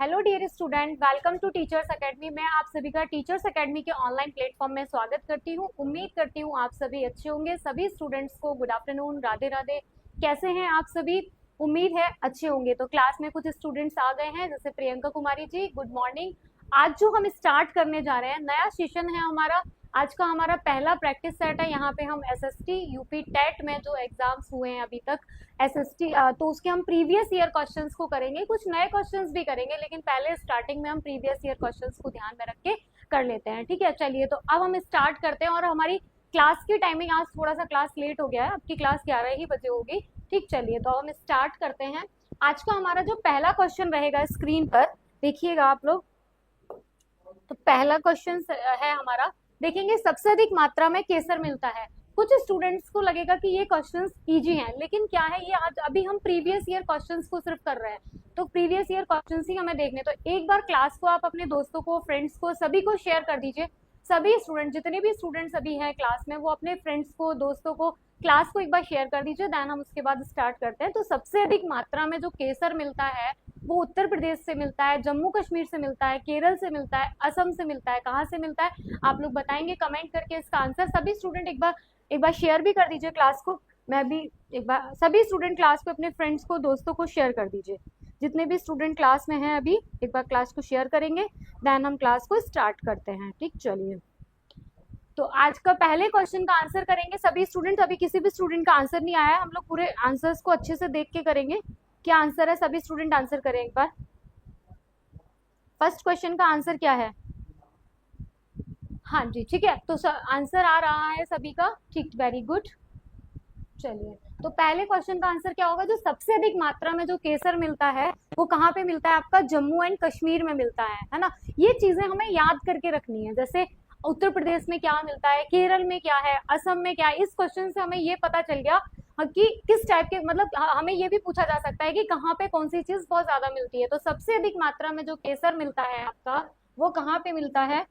Hello dear student, welcome to teachers academy. मैं आप सभी का टीचर्स एकेडमी के ऑनलाइन प्लेटफॉर्म में स्वागत करती हूँ। उम्मीद करती हूँ आप सभी अच्छे होंगे। सभी स्टूडेंट्स को गुड आफ्टरनून, राधे राधे। कैसे हैं आप सभी? उम्मीद है अच्छे होंगे। तो क्लास में कुछ स्टूडेंट्स आ गए हैं, जैसे प्रियंका कुमारी जी, गुड मॉर्निंग। आज जो हम स्टार्ट करने जा रहे हैं, नया सेशन है हमारा। आज का हमारा पहला प्रैक्टिस सेट है। यहाँ पे हम एसएसटी यूपी टेट में जो एग्जाम्स हुए हैं अभी तक एसएसटी, तो उसके हम प्रीवियस ईयर क्वेश्चंस को करेंगे, कुछ नए क्वेश्चंस भी करेंगे, लेकिन पहले स्टार्टिंग में हम प्रीवियस ईयर क्वेश्चंस को ध्यान में रख के कर लेते हैं। ठीक है, चलिए तो अब हम स्टार्ट करते हैं। और हमारी क्लास की टाइमिंग, आज थोड़ा सा क्लास लेट हो गया है, आपकी क्लास 11 ही बजे होगी। ठीक, चलिए तो हम स्टार्ट करते हैं। आज का हमारा जो पहला क्वेश्चन रहेगा, स्क्रीन पर देखिएगा आप लोग। तो पहला क्वेश्चन है हमारा, देखेंगे सबसे अधिक मात्रा में केसर मिलता है। कुछ स्टूडेंट्स को लगेगा कि ये क्वेश्चंस इजी हैं, लेकिन क्या है, ये आज अभी हम प्रीवियस ईयर क्वेश्चंस को सिर्फ कर रहे हैं, तो प्रीवियस ईयर क्वेश्चंस ही हमें देखने। तो एक बार क्लास को आप अपने दोस्तों को, फ्रेंड्स को, सभी को शेयर कर दीजिए। सभी स्टूडेंट, जितने भी स्टूडेंट्स अभी हैं क्लास में, वो अपने फ्रेंड्स को, दोस्तों को, क्लास को एक बार शेयर कर दीजिए। देन हम उसके बाद स्टार्ट करते हैं। तो सबसे अधिक मात्रा में जो केसर मिलता है वो उत्तर प्रदेश से मिलता है, जम्मू कश्मीर से मिलता है, केरल से मिलता है, असम से मिलता है। कहाँ से मिलता है आप लोग बताएंगे कमेंट करके इसका आंसर। सभी स्टूडेंट एक बार शेयर भी कर दीजिए क्लास को। मैं भी एक बार, सभी स्टूडेंट क्लास को अपने फ्रेंड्स को, दोस्तों को शेयर कर दीजिए। जितने भी स्टूडेंट क्लास में हैं अभी, एक बार क्लास को शेयर करेंगे, देन हम क्लास को स्टार्ट करते हैं। ठीक, चलिए तो आज का पहले क्वेश्चन का आंसर करेंगे सभी स्टूडेंट। अभी किसी भी स्टूडेंट का आंसर नहीं आया है, हम लोग पूरे आंसर्स को अच्छे से देख के करेंगे। क्या आंसर है, सभी स्टूडेंट आंसर करें एक बार। फर्स्ट क्वेश्चन का आंसर क्या है? हाँ जी, ठीक है, तो आंसर आ रहा है सभी का। ठीक, वेरी गुड। चलिए तो पहले क्वेश्चन का आंसर क्या होगा? जो सबसे अधिक मात्रा में जो केसर मिलता है वो कहाँ पे मिलता है? आपका जम्मू एंड कश्मीर में मिलता है ना। ये चीजें हमें याद करके रखनी है, जैसे उत्तर प्रदेश में क्या मिलता है, केरल में क्या है, असम में क्या है। इस क्वेश्चन से हमें ये पता चल गया कि किस टाइप के, मतलब हमें ये भी पूछा जा सकता है कि कहाँ पे कौन सी चीज बहुत ज्यादा मिलती है। तो सबसे अधिक मात्रा में जो केसर मिलता है आपका, वो कहाँ पे मिलता है?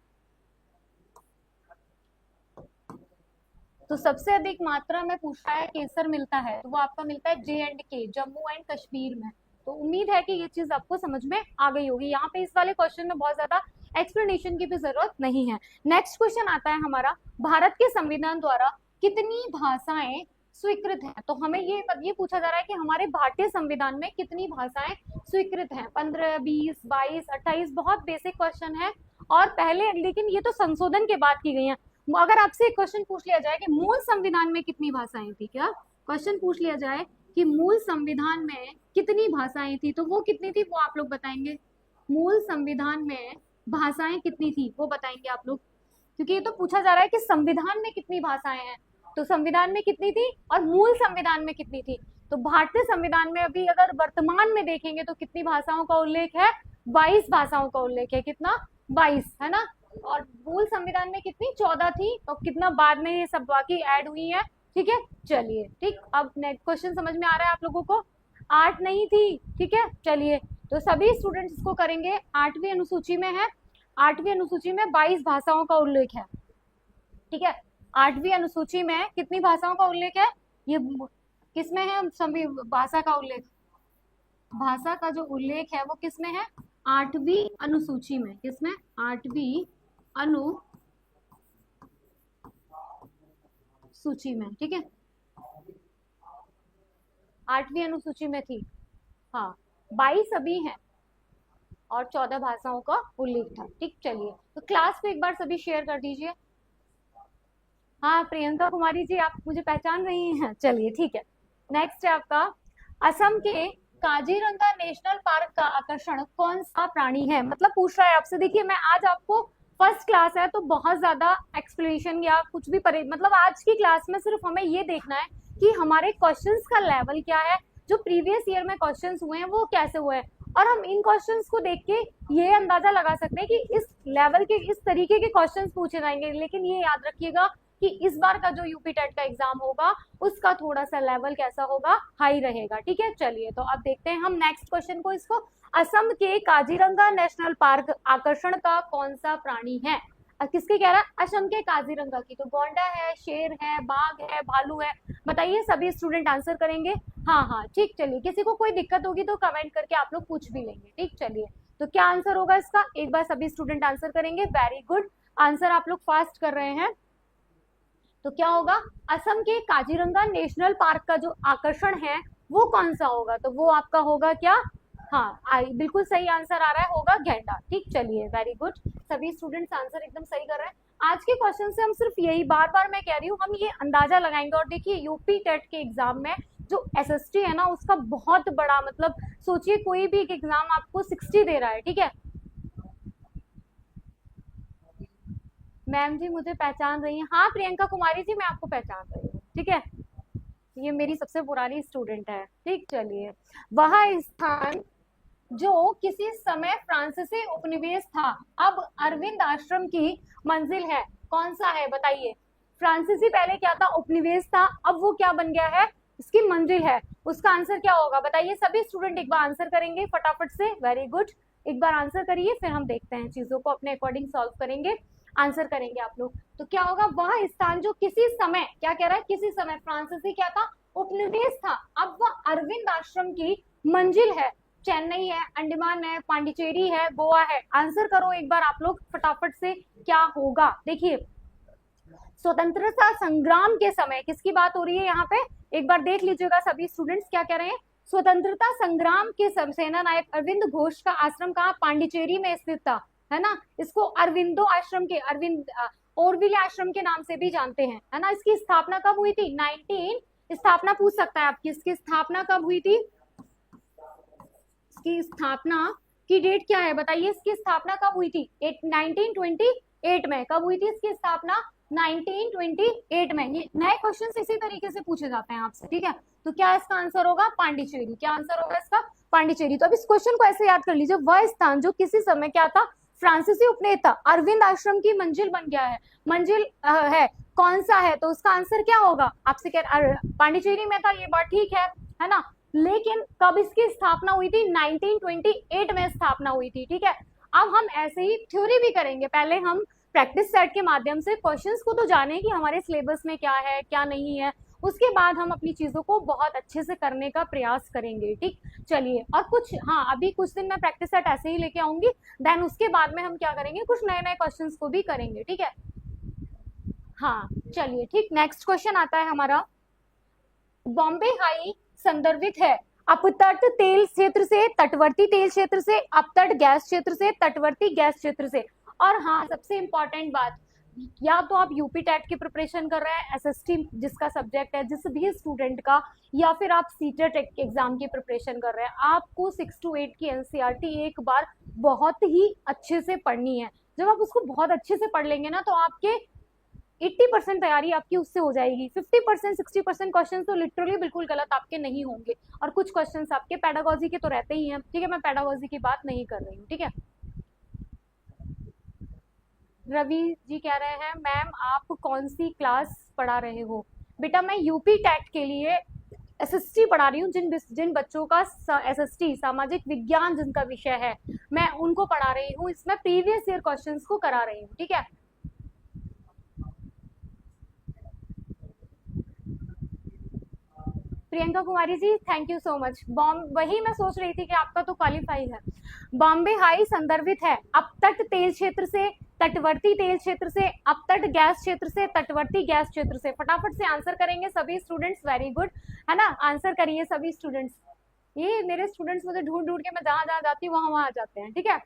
तो सबसे अधिक मात्रा में पूछा है केसर मिलता है, तो वो आपका मिलता है J&K, जम्मू एंड कश्मीर में। तो उम्मीद है कि ये चीज आपको समझ में आ गई होगी। यहाँ पे इस वाले क्वेश्चन में बहुत ज्यादा एक्सप्लेनेशन की भी जरूरत नहीं है। नेक्स्ट क्वेश्चन आता है हमारा, भारत के संविधान द्वारा कितनी भाषाएं स्वीकृत हैं? तो हमें ये पूछा जा रहा है कि हमारे भारतीय संविधान में कितनी भाषाएं स्वीकृत हैं। 15, 20, 22, 28, बहुत बेसिक क्वेश्चन है। और पहले, लेकिन ये तो संशोधन के बाद की गई है। अगर आपसे एक क्वेश्चन पूछ लिया जाए कि मूल संविधान में कितनी भाषाएं थी, क्या क्वेश्चन पूछ लिया जाए कि मूल संविधान में कितनी भाषाएं थी, तो वो कितनी थी, वो आप लोग बताएंगे। मूल संविधान में भाषाएं कितनी थी वो बताएंगे आप लोग, क्योंकि ये तो पूछा जा रहा है कि संविधान में कितनी भाषाएं हैं। तो संविधान में कितनी थी और मूल संविधान में कितनी थी? तो भारतीय संविधान में अभी अगर वर्तमान में देखेंगे तो कितनी भाषाओं का उल्लेख है? 22 भाषाओं का उल्लेख है। कितना? 22, है ना। और मूल संविधान में कितनी? 14 थी। तो कितना बाद में ये सब बाकी ऐड हुई है। ठीक है, चलिए ठीक। अब नेक्स्ट क्वेश्चन समझ में आ रहा है आप लोगों को? 8 नहीं थी। ठीक है, चलिए तो सभी स्टूडेंट्स इसको करेंगे। 8वीं अनुसूची में है, 8वीं अनुसूची में 22 भाषाओं का उल्लेख है। ठीक है, 8वीं अनुसूची में कितनी भाषाओं का उल्लेख है? ये किसमें है सभी भाषा का उल्लेख? भाषा का जो उल्लेख है वो किसमें है? 8वीं अनुसूची में। किसमें? 8वीं अनुसूची में। ठीक है, 8वीं अनुसूची में थी। हाँ, 22 अभी हैं और 14 भाषाओं का उल्लेख था। ठीक, चलिए तो क्लास को एक बार सभी शेयर कर दीजिए। हाँ प्रियंका कुमारी जी, आप मुझे पहचान रही हैं? चलिए ठीक है। नेक्स्ट है आपका, असम के काजीरंगा नेशनल पार्क का आकर्षण कौन सा प्राणी है? मतलब पूछ रहा है आपसे। देखिए, मैं आज आपको, फर्स्ट क्लास है तो बहुत ज्यादा एक्सप्लेनेशन या कुछ भी मतलब आज की क्लास में सिर्फ हमें ये देखना है कि हमारे क्वेश्चंस का लेवल क्या है, जो प्रीवियस ईयर में क्वेश्चंस हुए हैं वो कैसे हुए हैं। और हम इन क्वेश्चंस को देख के ये अंदाजा लगा सकते हैं कि इस लेवल के, इस तरीके के क्वेश्चंस पूछे जाएंगे। लेकिन ये याद रखिएगा कि इस बार का जो यूपी टेट का एग्जाम होगा उसका थोड़ा सा लेवल कैसा होगा? हाई रहेगा। ठीक है, चलिए तो अब देखते हैं हम नेक्स्ट क्वेश्चन को। इसको, असम के काजीरंगा नेशनल पार्क आकर्षण का कौन सा प्राणी है? किसकी कह रहा है? असम के काजीरंगा की। तो गौंडा है, शेर है, बाघ है, भालू है, बताइए। सभी स्टूडेंट आंसर करेंगे। हाँ हाँ ठीक, चलिए किसी को कोई दिक्कत होगी तो कमेंट करके आप लोग पूछ भी लेंगे। ठीक, चलिए तो क्या आंसर होगा इसका, एक बार सभी स्टूडेंट आंसर करेंगे। वेरी गुड, आंसर आप लोग फास्ट कर रहे हैं। तो क्या होगा? असम के काजीरंगा नेशनल पार्क का जो आकर्षण है वो कौन सा होगा? तो वो आपका होगा क्या? हाँ, बिल्कुल सही आंसर आ रहा है, होगा गैंडा। ठीक, चलिए वेरी गुड, सभी स्टूडेंट्स आंसर एकदम सही कर रहे हैं। आज के क्वेश्चन से हम सिर्फ यही, बार बार मैं कह रही हूँ, हम ये अंदाजा लगाएंगे। और देखिए यूपी टेट के एग्जाम में जो एसएसटी है ना, उसका बहुत बड़ा मतलब, सोचिए कोई भी एक एग्जाम आपको 60 दे रहा है। ठीक है मैम जी, मुझे पहचान रही है? हाँ प्रियंका कुमारी जी, मैं आपको पहचान रही हूँ। ठीक है, ये मेरी सबसे पुरानी स्टूडेंट है। ठीक, चलिए वह स्थान जो किसी समय फ्रांसीसी उपनिवेश था, अब अरविंद आश्रम की मंजिल है, कौन सा है बताइए? फ्रांसीसी पहले क्या था? उपनिवेश था, अब वो क्या बन गया है? इसकी मंजिल है। उसका आंसर क्या होगा बताइए? सभी स्टूडेंट एक बार आंसर करेंगे फटाफट से। वेरी गुड, एक बार आंसर करिए, फिर हम देखते हैं, चीजों को अपने अकॉर्डिंग सॉल्व करेंगे। आंसर करेंगे आप लोग। तो क्या होगा? वह स्थान जो किसी समय, क्या कह रहा है? किसी समय फ्रांसीसी क्या था? उपनिवेश था, अब वह अरविंद आश्रम की मंजिल है। चेन्नई है, अंडमान है, पांडिचेरी है, गोवा है। आंसर करो एक बार आप लोग फटाफट से, क्या होगा? देखिए स्वतंत्रता संग्राम के समय, किसकी बात हो रही है यहाँ पे? एक बार देख लीजिएगा सभी स्टूडेंट्स क्या कह रहे हैं। स्वतंत्रता संग्राम के सेना नायक अरविंद घोष का आश्रम कहाँ? पांडिचेरी में स्थित था, है ना। इसको अरविंदो आश्रम के, अरविंद ओरविले आश्रम के नाम से भी जानते हैं, है ना। इसकी स्थापना कब हुई थी? 19, स्थापना पूछ सकता है आपकी, इसकी स्थापना कब हुई थी? इसकी स्थापना की डेट क्या है बताइए? इसकी स्थापना कब हुई थी? 1928 में। कब हुई थी इसकी स्थापना? 1928 में। ये नए क्वेश्चन इसी तरीके से पूछे जाते हैं आपसे। ठीक है, तो क्या इसका आंसर होगा? पांडिचेरी। क्या आंसर होगा इसका? पांडिचेरी। तो अब इस क्वेश्चन को ऐसे याद कर लीजिए, वह स्थान जो किसी समय क्या था? फ्रांसीसी उपनिवेश था, अरविंद आश्रम की मंजिल बन गया है। मंजिल है, कौन सा है? तो उसका आंसर क्या होगा? आपसे कह, पांडिचेरी में था, ये बात ठीक है ना। लेकिन कब इसकी स्थापना हुई थी? 1928 में स्थापना हुई थी। ठीक है, अब हम ऐसे ही थ्योरी भी करेंगे। पहले हम प्रैक्टिस सेट के माध्यम से क्वेश्चंस को तो जाने कि हमारे सिलेबस में क्या है क्या नहीं है, उसके बाद हम अपनी चीजों को बहुत अच्छे से करने का प्रयास करेंगे। ठीक, चलिए और कुछ, हाँ अभी कुछ दिन मैं प्रैक्टिस सेट ऐसे ही लेके आऊंगी, देन उसके बाद में हम क्या करेंगे, कुछ नए नए क्वेश्चंस को भी करेंगे। ठीक है, हाँ चलिए ठीक। नेक्स्ट क्वेश्चन आता है हमारा, बॉम्बे हाई संदर्भित है अपतट तेल क्षेत्र से, तटवर्ती तेल क्षेत्र से, अपतट गैस क्षेत्र से, तटवर्ती गैस क्षेत्र से। और हाँ सबसे इंपॉर्टेंट बात, या तो आप यूपी टेट की प्रिपरेशन कर रहे हैं, एसएसटी जिसका सब्जेक्ट है जिस भी स्टूडेंट का, या फिर आप सीटेट एग्जाम की प्रिपरेशन कर रहे हैं, आपको 6 to 8 की एनसीईआरटी एक बार बहुत ही अच्छे से पढ़नी है। जब आप उसको बहुत अच्छे से पढ़ लेंगे ना, तो आपके 80% तैयारी आपकी उससे हो जाएगी। 50% 60% क्वेश्चन तो लिटरली बिल्कुल गलत आपके नहीं होंगे, और कुछ क्वेश्चन आपके पेडागोजी के तो रहते ही हैं। ठीक है, मैं पेडागोजी की बात नहीं कर रही हूँ। ठीक है, रवि जी कह रहे हैं मैम आप कौन सी क्लास पढ़ा रहे हो? बेटा मैं यूपी टेट के लिए एसएसटी पढ़ा रही हूँ। जिन बच्चों का एसएसटी सामाजिक विज्ञान जिनका विषय है, मैं उनको पढ़ा रही हूँ। इसमें प्रीवियस ईयर क्वेश्चंस को करा रही हूँ। ठीक है, Priyanka Kumari ji thank you so much. वही मैं सोच रही थी कि आपका तो क्वालिफाई है। बॉम्बे हाई संदर्भित है अपतट तेल क्षेत्र से, तटवर्ती तेल क्षेत्र से, अपतट गैस क्षेत्र से, तटवर्ती गैस क्षेत्र से। फटाफट से आंसर करेंगे सभी स्टूडेंट्स। वेरी गुड, है ना, आंसर करिए सभी स्टूडेंट्स। ये मेरे स्टूडेंट्स मुझे ढूंढ ढूंढ के, मैं जहां जहां जाती हूँ वहां वहां आ जाते हैं। ठीक है,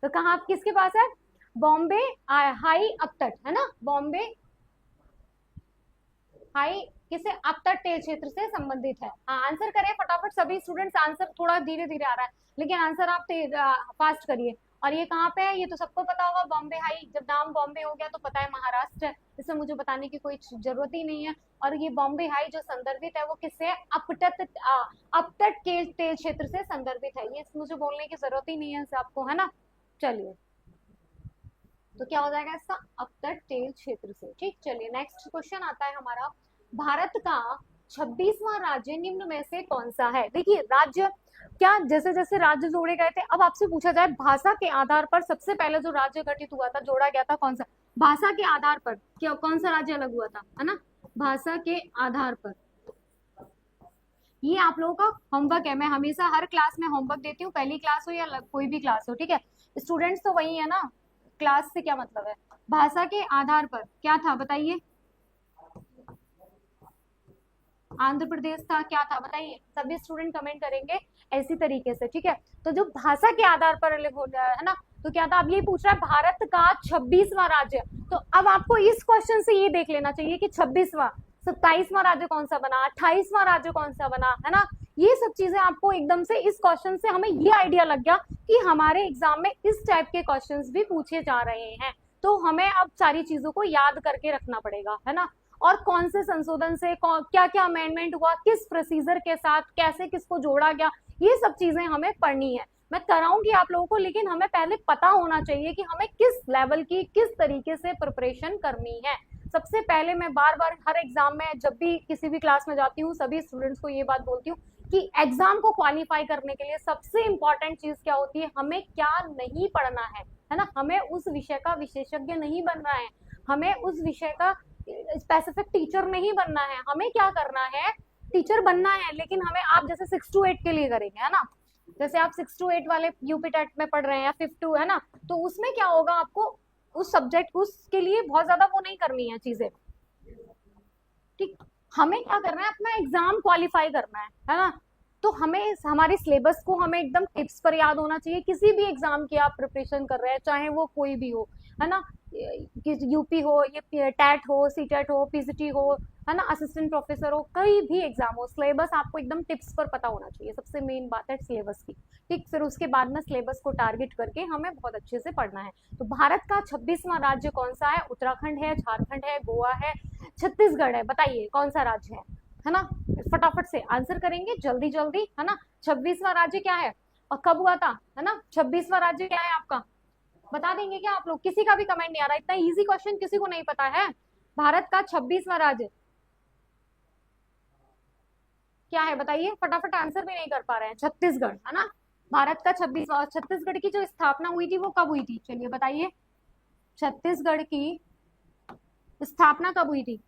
तो कहाँ आप किसके पास है? बॉम्बे हाई अपतट, है ना, बॉम्बे हाई किसे? अपतट तेल क्षेत्र से संबंधित है। हाँ आंसर करें फटाफट सभी स्टूडेंट्स। आंसर थोड़ा धीरे धीरे आ रहा है, लेकिन आंसर आप फास्ट करिए। और ये कहाँ पे है? ये तो सबको पता होगा, बॉम्बे हाई। जब नाम बॉम्बे हो गया तो पता है महाराष्ट्र है, इसमें मुझे बताने की कोई जरूरत ही नहीं है। और ये बॉम्बे हाई जो संदर्भित है वो किससे? अपतट के तेल क्षेत्र से संदर्भित है। ये मुझे बोलने की जरूरत ही नहीं है आपको, है ना। चलिए, तो क्या हो जाएगा इसका? अपतट तेल क्षेत्र से। ठीक, चलिए नेक्स्ट क्वेश्चन आता है हमारा, भारत का 26वां राज्य निम्न में से कौन सा है? देखिए राज्य क्या, जैसे जैसे राज्य जोड़े गए थे, अब आपसे पूछा जाए भाषा के आधार पर सबसे पहले जो राज्य गठित हुआ था, जोड़ा गया था, कौन सा? भाषा के आधार पर क्या, कौन सा राज्य अलग हुआ था, है ना? भाषा के आधार पर। ये आप लोगों का होमवर्क है, मैं हमेशा हर क्लास में होमवर्क देती हूँ, पहली क्लास हो या कोई भी क्लास हो, ठीक है? स्टूडेंट्स तो वही है ना, क्लास से क्या मतलब है? भाषा के आधार पर क्या था बताइए? आंध्र प्रदेश था, क्या था बताइए? सभी स्टूडेंट कमेंट करेंगे ऐसी तरीके से, ठीक है? तो जो भाषा के आधार पर अलग हो गया है ना, तो क्या था? अब ये पूछ रहा है भारत का 26वां राज्य, तो अब आपको इस क्वेश्चन से ये देख लेना चाहिए कि 26वां, 27वां राज्य कौन सा बना, 28वां राज्य कौन सा बना, है ना? ये सब चीजें आपको एकदम से इस क्वेश्चन से हमें ये आइडिया लग गया कि हमारे एग्जाम में इस टाइप के क्वेश्चंस भी पूछे जा रहे हैं, तो हमें अब सारी चीजों को याद करके रखना पड़ेगा, है ना? और कौन से संशोधन से क्या क्या अमेंडमेंट हुआ, किस प्रोसीजर के साथ कैसे किसको जोड़ा गया, ये सब चीजें हमें पढ़नी है। मैं कराऊंगी आप लोगों को, लेकिन हमें पहले पता होना चाहिए कि हमें किस लेवल की किस तरीके से प्रिपरेशन करनी है। सबसे पहले मैं बार बार हर एग्जाम में जब भी किसी भी क्लास में जाती हूँ सभी स्टूडेंट्स को ये बात बोलती हूँ कि एग्जाम को क्वालिफाई करने के लिए सबसे इंपॉर्टेंट चीज क्या होती है, हमें क्या नहीं पढ़ना है ना? हमें उस विषय का विशेषज्ञ नहीं बनना है, हमें उस विषय का स्पेसिफिक टीचर नहीं बनना है, हमें क्या करना है? टीचर बनना है, लेकिन हमें आप जैसे 6 to 8 के लिए करेंगे, है ना? जैसे आप 6 to 8 वाले यूपी टेट में पढ़ रहे हैं या 5 to, है ना? तो उसमें क्या होगा, आपको उस सब्जेक्ट उसके लिए बहुत ज्यादा वो नहीं करनी है चीजें, ठीक? हमें क्या करना है? अपना एग्जाम क्वालिफाई करना है ना? तो हमें हमारे सिलेबस को हमें एकदम टिप्स पर याद होना चाहिए। किसी भी एग्जाम की आप प्रिपरेशन कर रहे हैं, चाहे वो कोई भी हो, है ना? यूपी हो, ये टैट हो, सीटेट हो, पीसीटी हो, है ना, असिस्टेंट प्रोफेसर हो, कोई भी एग्जाम हो, सिलेबस आपको एकदम टिप्स पर पता होना चाहिए। सबसे मेन बात है सिलेबस की, ठीक? फिर उसके बाद में सिलेबस को टारगेट करके हमें बहुत अच्छे से पढ़ना है। तो भारत का 26वां राज्य कौन सा है? उत्तराखंड है, झारखंड है, गोवा है, छत्तीसगढ़ है, बताइए कौन सा राज्य है ना? फटाफट से आंसर करेंगे जल्दी जल्दी, है ना? 26वां राज्य क्या है और कब हुआ था, है ना? 26वां राज्य क्या है आपका, बता देंगे क्या आप लोग? किसी का भी कमेंट नहीं आ रहा, इतना इजी क्वेश्चन किसी को नहीं पता है? भारत का 26वां राज्य क्या है बताइए? फटाफट आंसर भी नहीं कर पा रहे हैं। छत्तीसगढ़, है ना? भारत का 26वां, छत्तीसगढ़ की जो स्थापना हुई थी वो कब हुई थी, चलिए बताइए? छत्तीसगढ़ की स्थापना कब हुई थी?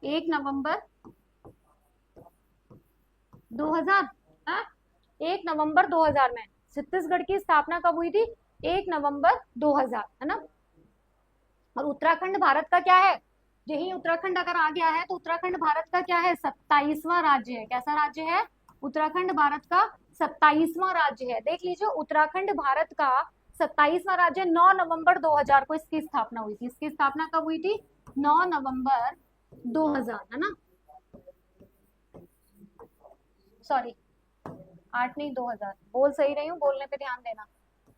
1 नवंबर 2000, हाँ? 1 नवंबर 2000 में छत्तीसगढ़ की स्थापना कब हुई थी? 1 नवंबर 2000, है ना? और उत्तराखंड भारत का क्या है? यही उत्तराखंड अगर आ गया है तो उत्तराखंड भारत का क्या है? 27वां राज्य है। कैसा राज्य है? उत्तराखंड भारत का 27वां राज्य है। देख लीजिए, उत्तराखंड भारत का 27वां राज्य। 9 नवंबर 2000 को इसकी स्थापना हुई थी। इसकी स्थापना कब हुई थी? 9 नवंबर 2000, है ना? सॉरी, 8 नहीं 2000, बोल सही रही हूँ, बोलने पे ध्यान देना,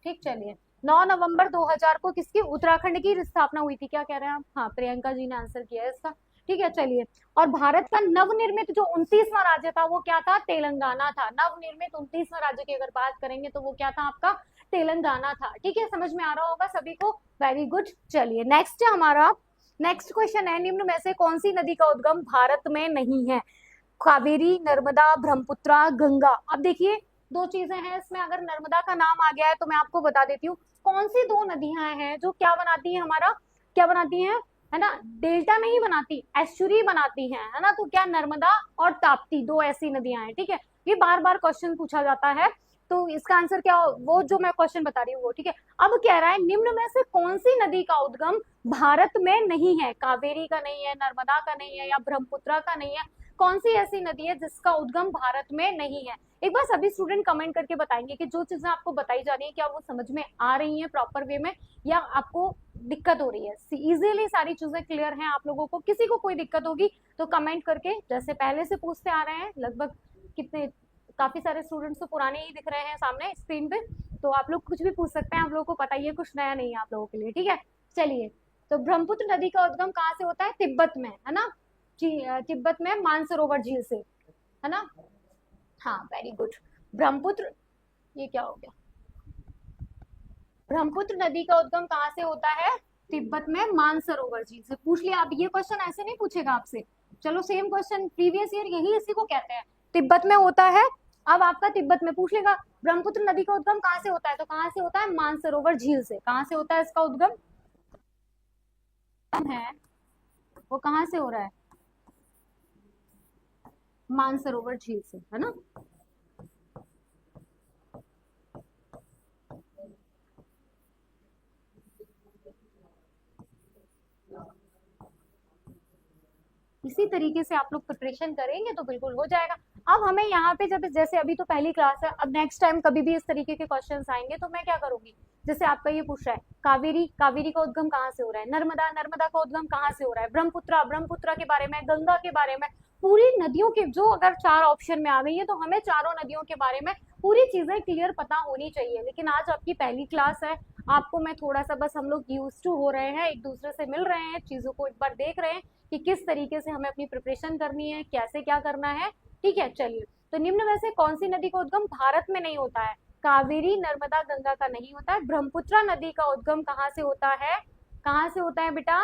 ठीक? चलिए, 9 नवंबर 2000 को किसकी, उत्तराखंड की स्थापना हुई थी। क्या कह रहे हैं आप? हाँ, प्रियंका जी ने आंसर किया है इसका, ठीक है? चलिए, और भारत का नवनिर्मित जो 29वां राज्य था वो क्या था? तेलंगाना था। नवनिर्मित 29वां राज्य की अगर बात करेंगे तो वो क्या था आपका? तेलंगाना था, ठीक है? समझ में आ रहा होगा सभी को, वेरी गुड। चलिए, नेक्स्ट है हमारा, नेक्स्ट क्वेश्चन है, निम्न में से कौन सी नदी का उद्गम भारत में नहीं है? कावेरी, नर्मदा, ब्रह्मपुत्रा, गंगा। अब देखिए, दो चीजें हैं इसमें, अगर नर्मदा का नाम आ गया है तो मैं आपको बता देती हूँ कौन सी दो नदियां हैं जो क्या बनाती है हमारा, क्या बनाती हैं, है ना? डेल्टा नहीं बनाती, एस्चुरी बनाती है ना? तो क्या नर्मदा और ताप्ती दो ऐसी नदियां हैं, ठीक है? ये बार बार क्वेश्चन पूछा जाता है, तो इसका आंसर क्या हो, वो जो मैं क्वेश्चन बता रही हूँ वो, ठीक है? अब कह रहा है निम्न में से कौन सी नदी का उद्गम भारत में नहीं है? कावेरी का नहीं है, नर्मदा का नहीं है, या ब्रह्मपुत्रा का नहीं है, कौन सी ऐसी नदी है जिसका उद्गम भारत में नहीं है? एक बार सभी स्टूडेंट कमेंट करके बताएंगे कि जो चीजें आपको बताई जा रही है क्या वो समझ में आ रही हैं प्रॉपर वे में, या आपको दिक्कत हो रही है? इजीली सारी चीजें क्लियर हैं आप लोगों को? किसी को कोई दिक्कत होगी तो कमेंट करके, जैसे पहले से पूछते आ रहे हैं, लगभग कितने, काफी सारे स्टूडेंट्स तो पुराने ही दिख रहे हैं सामने स्क्रीन पे, तो आप लोग कुछ भी पूछ सकते हैं, आप लोगों को पता ही है, कुछ नया नहीं है आप लोगों के लिए, ठीक है? चलिए, तो ब्रह्मपुत्र नदी का उद्गम कहाँ से होता है? तिब्बत में, है ना? तिब्बत में मानसरोवर झील से, है ना? हाँ, वेरी गुड। ब्रह्मपुत्र, ये क्या हो गया? ब्रह्मपुत्र नदी का उद्गम कहाँ से होता है? तिब्बत में मानसरोवर झील से। पूछ लिया। अब ये क्वेश्चन ऐसे नहीं पूछेगा आपसे। चलो सेम क्वेश्चन प्रीवियस ईयर, यही इसी को कहते हैं, तिब्बत में होता है। अब आपका तिब्बत में पूछ लेगा ब्रह्मपुत्र नदी का उद्गम कहाँ से होता है, तो कहाँ से होता है? मानसरोवर झील से। कहाँ से होता है इसका उद्गम? है वो कहाँ से हो रहा है? मानसरोवर झील से, है ना। इसी तरीके से आप लोग प्रिपरेशन करेंगे तो बिल्कुल हो जाएगा। अब हमें यहाँ पे जब जैसे अभी तो पहली क्लास है, अब नेक्स्ट टाइम कभी भी इस तरीके के क्वेश्चंस आएंगे तो मैं क्या करूंगी, जैसे आपका ये पूछ रहा है कावेरी, कावेरी का उद्गम कहाँ से हो रहा है, नर्मदा, नर्मदा का उद्गम कहाँ से हो रहा है, ब्रह्मपुत्रा, ब्रह्मपुत्रा के बारे में, गंगा के बारे में, पूरी नदियों के जो अगर 4 ऑप्शन में आ गई है तो हमें चारों नदियों के बारे में पूरी चीजें क्लियर पता होनी चाहिए। लेकिन आज आपकी पहली क्लास है, आपको मैं थोड़ा सा बस हम लोग यूज टू हो रहे हैं, एक दूसरे से मिल रहे हैं, चीजों को एक बार देख रहे हैं कि किस तरीके से हमें अपनी प्रिपरेशन करनी है, कैसे क्या करना है। ठीक है, चलिए। तो निम्न में से कौन सी नदी का उद्गम भारत में नहीं होता है? कावेरी, नर्मदा, गंगा का नहीं होता है। ब्रह्मपुत्रा नदी का उद्गम कहाँ से होता है? कहाँ से होता है बेटा?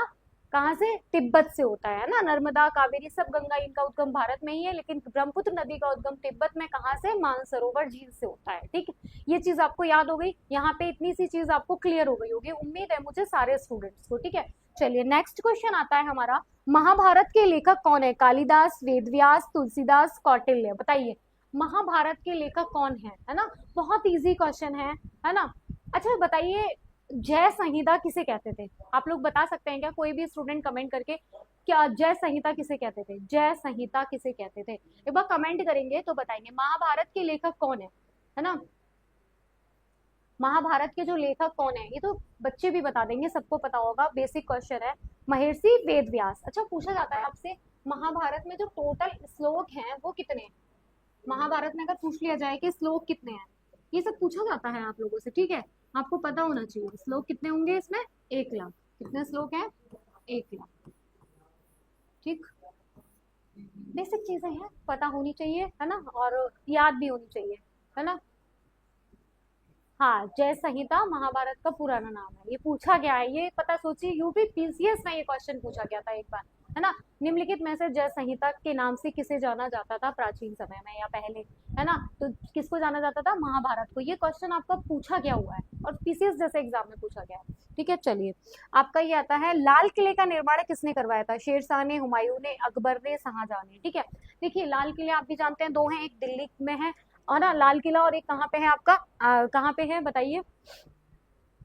कहाँ से? तिब्बत से होता है ना। नर्मदा, कावेरी, सब गंगा, इनका उद्गम भारत में ही है, लेकिन ब्रह्मपुत्र नदी का उद्गम तिब्बत में कहाँ से? मानसरोवर झील से होता है। ठीक है, ये चीज आपको याद हो गई। यहाँ पे इतनी सी चीज आपको क्लियर हो गई होगी, उम्मीद है मुझे सारे स्टूडेंट्स को। ठीक है, चलिए नेक्स्ट क्वेश्चन आता है हमारा, महाभारत के लेखक कौन है? कालिदास, वेदव्यास, तुलसीदास, कौटिल्य। बताइए महाभारत के लेखक कौन है ना। बहुत इजी क्वेश्चन है ना। अच्छा बताइए, जय संहिता किसे कहते थे? आप लोग बता सकते हैं क्या, कोई भी स्टूडेंट कमेंट करके, क्या जय संहिता किसे कहते थे? जय संहिता किसे कहते थे? एक बार कमेंट करेंगे तो बताएंगे। महाभारत के लेखक कौन है ना। महाभारत के जो लेखक कौन है, ये तो बच्चे भी बता देंगे, सबको पता होगा, बेसिक क्वेश्चन है। महर्षि वेदव्यास। अच्छा पूछा जाता है आपसे, महाभारत में जो टोटल श्लोक हैं वो कितने हैं? महाभारत में अगर पूछ लिया जाए कि श्लोक कितने हैं, ये सब पूछा जाता है आप लोगों से। ठीक है, आपको पता होना चाहिए श्लोक कितने होंगे इसमें। 1 लाख। कितने श्लोक हैं? 1 लाख। ठीक, बेसिक चीजें हैं, पता होनी चाहिए, है ना, और याद भी होनी चाहिए, है ना। हाँ, जय संहिता महाभारत का पुराना नाम है। ये पूछा गया है, ये पता सोचिए, यूपी पीसीएस में ये क्वेश्चन पूछा गया था एक बार, है ना। निम्नलिखित में से जय संहिता के नाम से किसे जाना जाता था प्राचीन समय में या पहले, है ना। तो किसको जाना जाता था? महाभारत को। ये क्वेश्चन आपका पूछा गया हुआ है और पीसीएस जैसे एग्जाम में पूछा गया है। ठीक है, चलिए आपका ये आता है, लाल किले का निर्माण किसने करवाया था? शेरशाह ने, हुमायूं ने, अकबर ने, शाहजहां ने। ठीक है, देखिए लाल किले आप भी जानते हैं, 2 हैं, एक दिल्ली में है और ना लाल किला, और एक कहाँ पे है आपका, कहाँ पे है बताइए।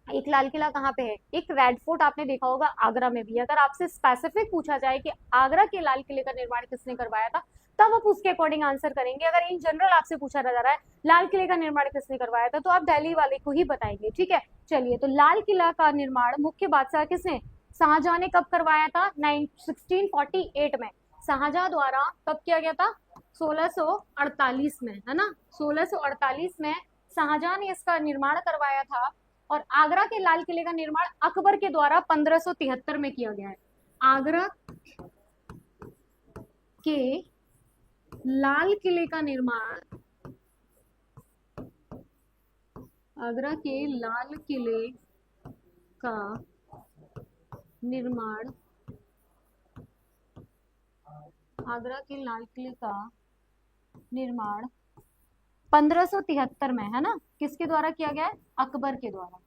एक लाल किला कहाँ पे है, एक रेड फोर्ट आपने देखा होगा आगरा में भी। अगर आपसे स्पेसिफिक पूछा जाए कि आगरा के लाल किले का निर्माण किसने करवाया था, तब आप उसके अकॉर्डिंग आंसर करेंगे। अगर इन जनरल आपसे पूछा जा रहा है लाल किले का निर्माण किसने करवाया था, तो आप दिल्ली वाले को ही बताएंगे। ठीक है, चलिए। तो लाल किला का निर्माण मुख्य बादशाह किसने? शाहजहां ने कब करवाया था? 1648 में। शाहजहां द्वारा कब किया गया था? 1648 में, है ना। 1648 में शाहजहां ने इसका निर्माण करवाया था। और आगरा के लाल किले का निर्माण अकबर के द्वारा 1573 में किया गया है। आगरा के लाल किले का निर्माण, आगरा के लाल किले का निर्माण, आगरा के लाल किले का निर्माण 1573 में, है ना, किसके द्वारा किया गया है? अकबर के द्वारा।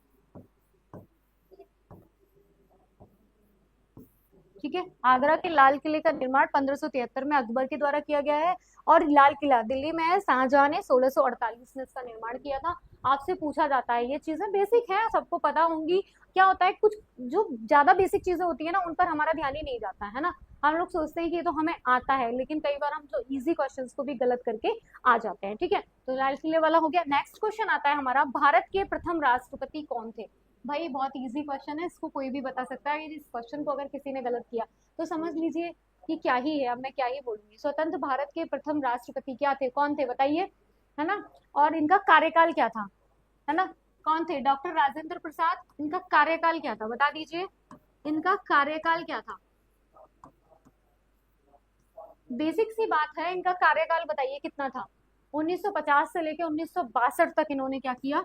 ठीक है, आगरा के लाल किले का निर्माण 1573 में अकबर के द्वारा किया गया है। और लाल किला दिल्ली में है, शाहजहां ने 1648 में इसका निर्माण किया था। आपसे पूछा जाता है, ये चीजें बेसिक है, सबको पता होंगी। क्या होता है, कुछ जो ज्यादा बेसिक चीजें होती है ना, उन पर हमारा ध्यान ही नहीं जाता है ना। हम लोग सोचते हैं कि ये तो हमें आता है, लेकिन कई बार हम जो इजी क्वेश्चंस को भी गलत करके आ जाते हैं। ठीक है, तो लाल किले वाला हो गया। नेक्स्ट क्वेश्चन आता है हमारा, भारत के प्रथम राष्ट्रपति कौन थे? भाई बहुत इजी क्वेश्चन है, इसको कोई भी बता सकता है। इस क्वेश्चन को अगर किसी ने गलत किया तो समझ लीजिए कि क्या ही है, अब मैं क्या ही बोलूंगी। स्वतंत्र भारत के प्रथम राष्ट्रपति क्या थे, कौन थे बताइए, है ना। और इनका कार्यकाल क्या था, है ना। कौन थे? डॉक्टर राजेंद्र प्रसाद। इनका कार्यकाल क्या था, बता दीजिए, इनका कार्यकाल क्या था। बेसिक सी बात है, इनका कार्यकाल बताइए कितना था। 1950 से लेकर 1962 तक इन्होंने क्या किया?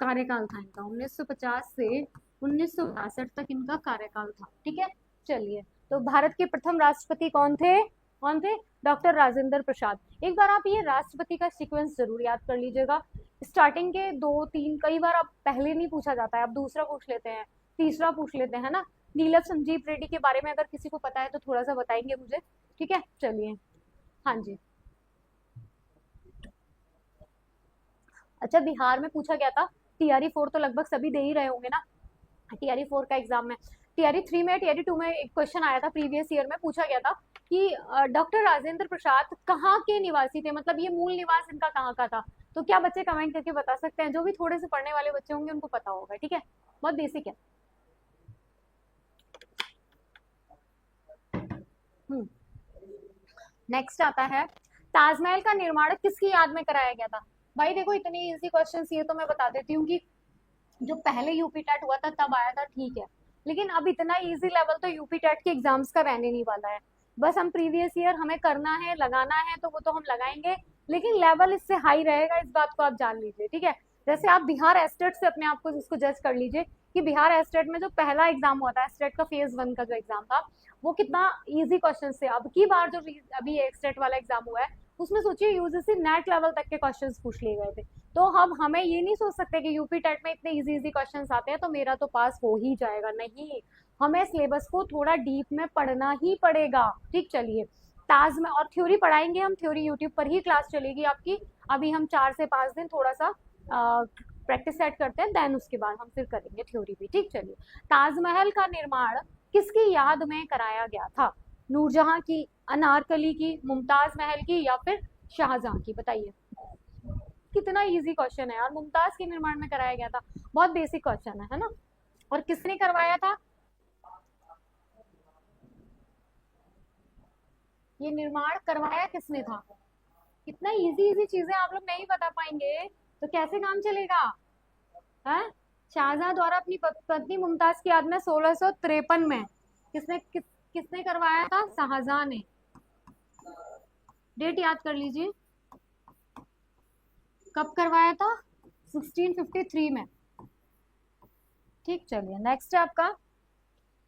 कार्यकाल था इनका, 1950 से 1962 तक इनका कार्यकाल था। ठीक है, चलिए, तो भारत के प्रथम राष्ट्रपति कौन थे? कौन थे? डॉक्टर राजेंद्र प्रसाद। एक बार आप ये राष्ट्रपति का सीक्वेंस जरूर याद कर लीजिएगा। स्टार्टिंग के 2-3, कई बार आप पहले नहीं पूछा जाता है, आप दूसरा पूछ लेते हैं, तीसरा पूछ लेते हैं, है ना। नीलम संजीव रेड्डी के बारे में अगर किसी को पता है तो थोड़ा सा बताएंगे मुझे। ठीक है, चलिए, हाँ जी। अच्छा, बिहार में पूछा गया था टीआरई 4, तो लगभग सभी दे ही रहे होंगे ना, टीआरई 4 का एग्जाम में। टीआरई 3 में, टीआरई 2 में एक क्वेश्चन आया था प्रीवियस ईयर में, पूछा गया था कि डॉक्टर राजेंद्र प्रसाद कहाँ के निवासी थे, मतलब ये मूल निवास इनका कहाँ का था। तो क्या बच्चे कमेंट करके बता सकते हैं? जो भी थोड़े से पढ़ने वाले बच्चे होंगे उनको पता होगा। ठीक है, बहुत बेसिक है। नेक्स्ट आता है, ताजमहल का निर्माण किसकी याद में कराया गया था? भाई देखो, इतने इजी क्वेश्चंस ये तो मैं बता देती हूँ कि जो पहले यूपी टेट हुआ था तब आया था, ठीक है, लेकिन अब इतना इजी लेवल तो यूपी टेट के एग्जाम्स का रहने नहीं वाला है। बस हम प्रीवियस ईयर हमें करना है, लगाना है, तो वो तो हम लगाएंगे, लेकिन लेवल इससे हाई रहेगा, इस बात को आप जान लीजिए। ठीक है, जैसे आप बिहार एस्टेट से अपने आप को इसको जज कर लीजिए कि बिहार एस्टेट में जो पहला एग्जाम हुआ था, एस्टेट का फेज 1 का जो एग्जाम था, वो कितना इजी क्वेश्चन से। अब की बार जो अभी एस्टेट वाला एग्जाम हुआ है, उसमें सोचिए यूजीसी नेट लेवल तक के क्वेश्चंस पूछ लिए गए थे। तो हम हमें ये नहीं सोच सकते कि यूपी टेट में इतने इजी इजी क्वेश्चंस आते हैं तो मेरा तो पास हो ही जाएगा, नहीं, हमें सिलेबस को थोड़ा डीप में पढ़ना ही पड़ेगा। ठीक, चलिए, ताज में और थ्योरी पढ़ाएंगे हम, थ्योरी यूट्यूब पर ही क्लास चलेगी आपकी। अभी हम 4 से 5 दिन थोड़ा सा प्रैक्टिस सेट करते हैं, देन उसके बाद हम फिर करेंगे थ्योरी भी। ठीक, चलिए, ताजमहल का निर्माण किसकी याद में कराया गया था? नूरजहां की, अनारकली की, मुमताज महल की, या फिर शाहजहां की? बताइए, कितना इजी क्वेश्चन है यार। मुमताज के निर्माण में कराया गया था, बहुत बेसिक क्वेश्चन है ना। और किसने करवाया था ये निर्माण? करवाया किसने था? कितना इजी इजी चीजें आप लोग नहीं बता पाएंगे तो कैसे काम चलेगा? है, शाहजहां द्वारा अपनी पत्नी मुमताज की याद में 1653 में किसने करवाया था? शाहजहां ने। डेट याद कर लीजिए, कब करवाया था? 1653 में। ठीक, चलिए, नेक्स्ट है आपका,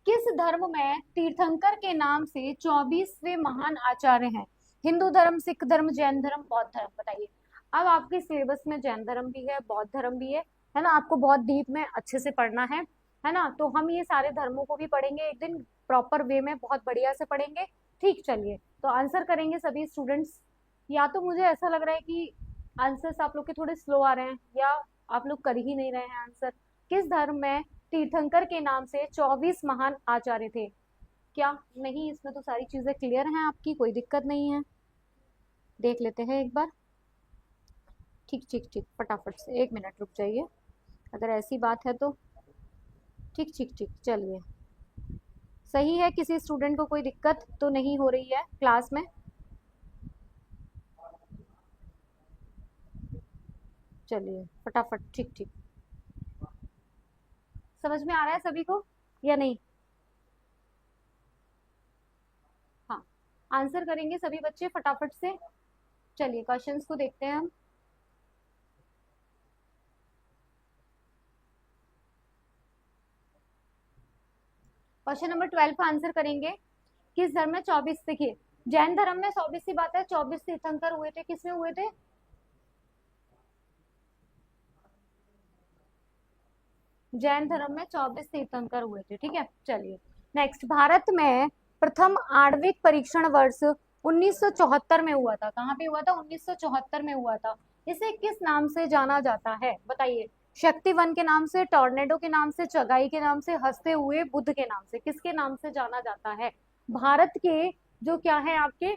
किस धर्म में तीर्थंकर के नाम से 24वें महान आचार्य हैं? हिंदू धर्म, सिख धर्म, जैन धर्म, बौद्ध धर्म? बताइए। अब आपके सिलेबस में जैन धर्म भी है, बौद्ध धर्म भी है ना, आपको बहुत डीप में अच्छे से पढ़ना है ना, तो हम ये सारे धर्मों को भी पढ़ेंगे एक दिन, प्रॉपर वे में बहुत बढ़िया से पढ़ेंगे। ठीक, चलिए, तो आंसर करेंगे सभी स्टूडेंट्स। या तो मुझे ऐसा लग रहा है कि आंसर्स आप लोग के थोड़े स्लो आ रहे हैं, या आप लोग कर ही नहीं रहे हैं आंसर। किस धर्म में तीर्थंकर के नाम से 24 महान आचार्य थे? क्या नहीं, इसमें तो सारी चीजें क्लियर हैं आपकी, कोई दिक्कत नहीं है। देख लेते हैं एक बार। ठीक ठीक ठीक, फटाफट से 1 मिनट रुक जाइए, अगर ऐसी बात है तो। ठीक ठीक ठीक, चलिए, सही है, किसी स्टूडेंट को कोई दिक्कत तो नहीं हो रही है क्लास में? चलिए, फटाफट, ठीक ठीक, समझ में आ रहा है सभी को या नहीं? हाँ, आंसर करेंगे सभी बच्चे फटाफट से। चलिए, क्वेश्चंस को देखते हैं हम। क्वेश्चन नंबर 12 का आंसर करेंगे, किस धर्म में 24? देखिए, जैन धर्म में 24 की बात है, 24 तीर्थंकर हुए थे, किसमें हुए थे? जैन धर्म में 24 तीर्थंकर हुए थे। ठीक है, चलिए, नेक्स्ट, भारत में प्रथम आणविक परीक्षण वर्ष 1974 में हुआ था। कहाँ पे हुआ था? 1974 में हुआ था। इसे किस नाम से जाना जाता है? बताइए। शक्ति 1 के नाम से, टॉर्नेडो के नाम से, चगाई के नाम से, हंसते हुए बुद्ध के नाम से? किसके नाम से जाना जाता है? भारत के जो क्या है आपके,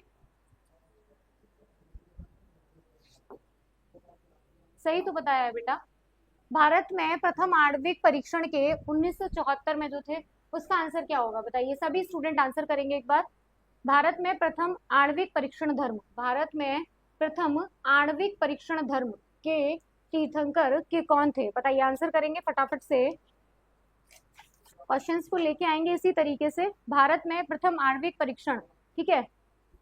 सही तो बताया है बेटा। भारत में प्रथम आणविक परीक्षण के 1974 में जो थे, उसका आंसर क्या होगा? बताइए, सभी स्टूडेंट आंसर करेंगे एक बार। भारत में प्रथम आणविक परीक्षण धर्म, भारत में प्रथम आणविक परीक्षण धर्म के तीर्थंकर के कौन थे? बताइए, आंसर करेंगे फटाफट से। क्वेश्चंस को लेके आएंगे इसी तरीके से। भारत में प्रथम आणविक परीक्षण, ठीक है,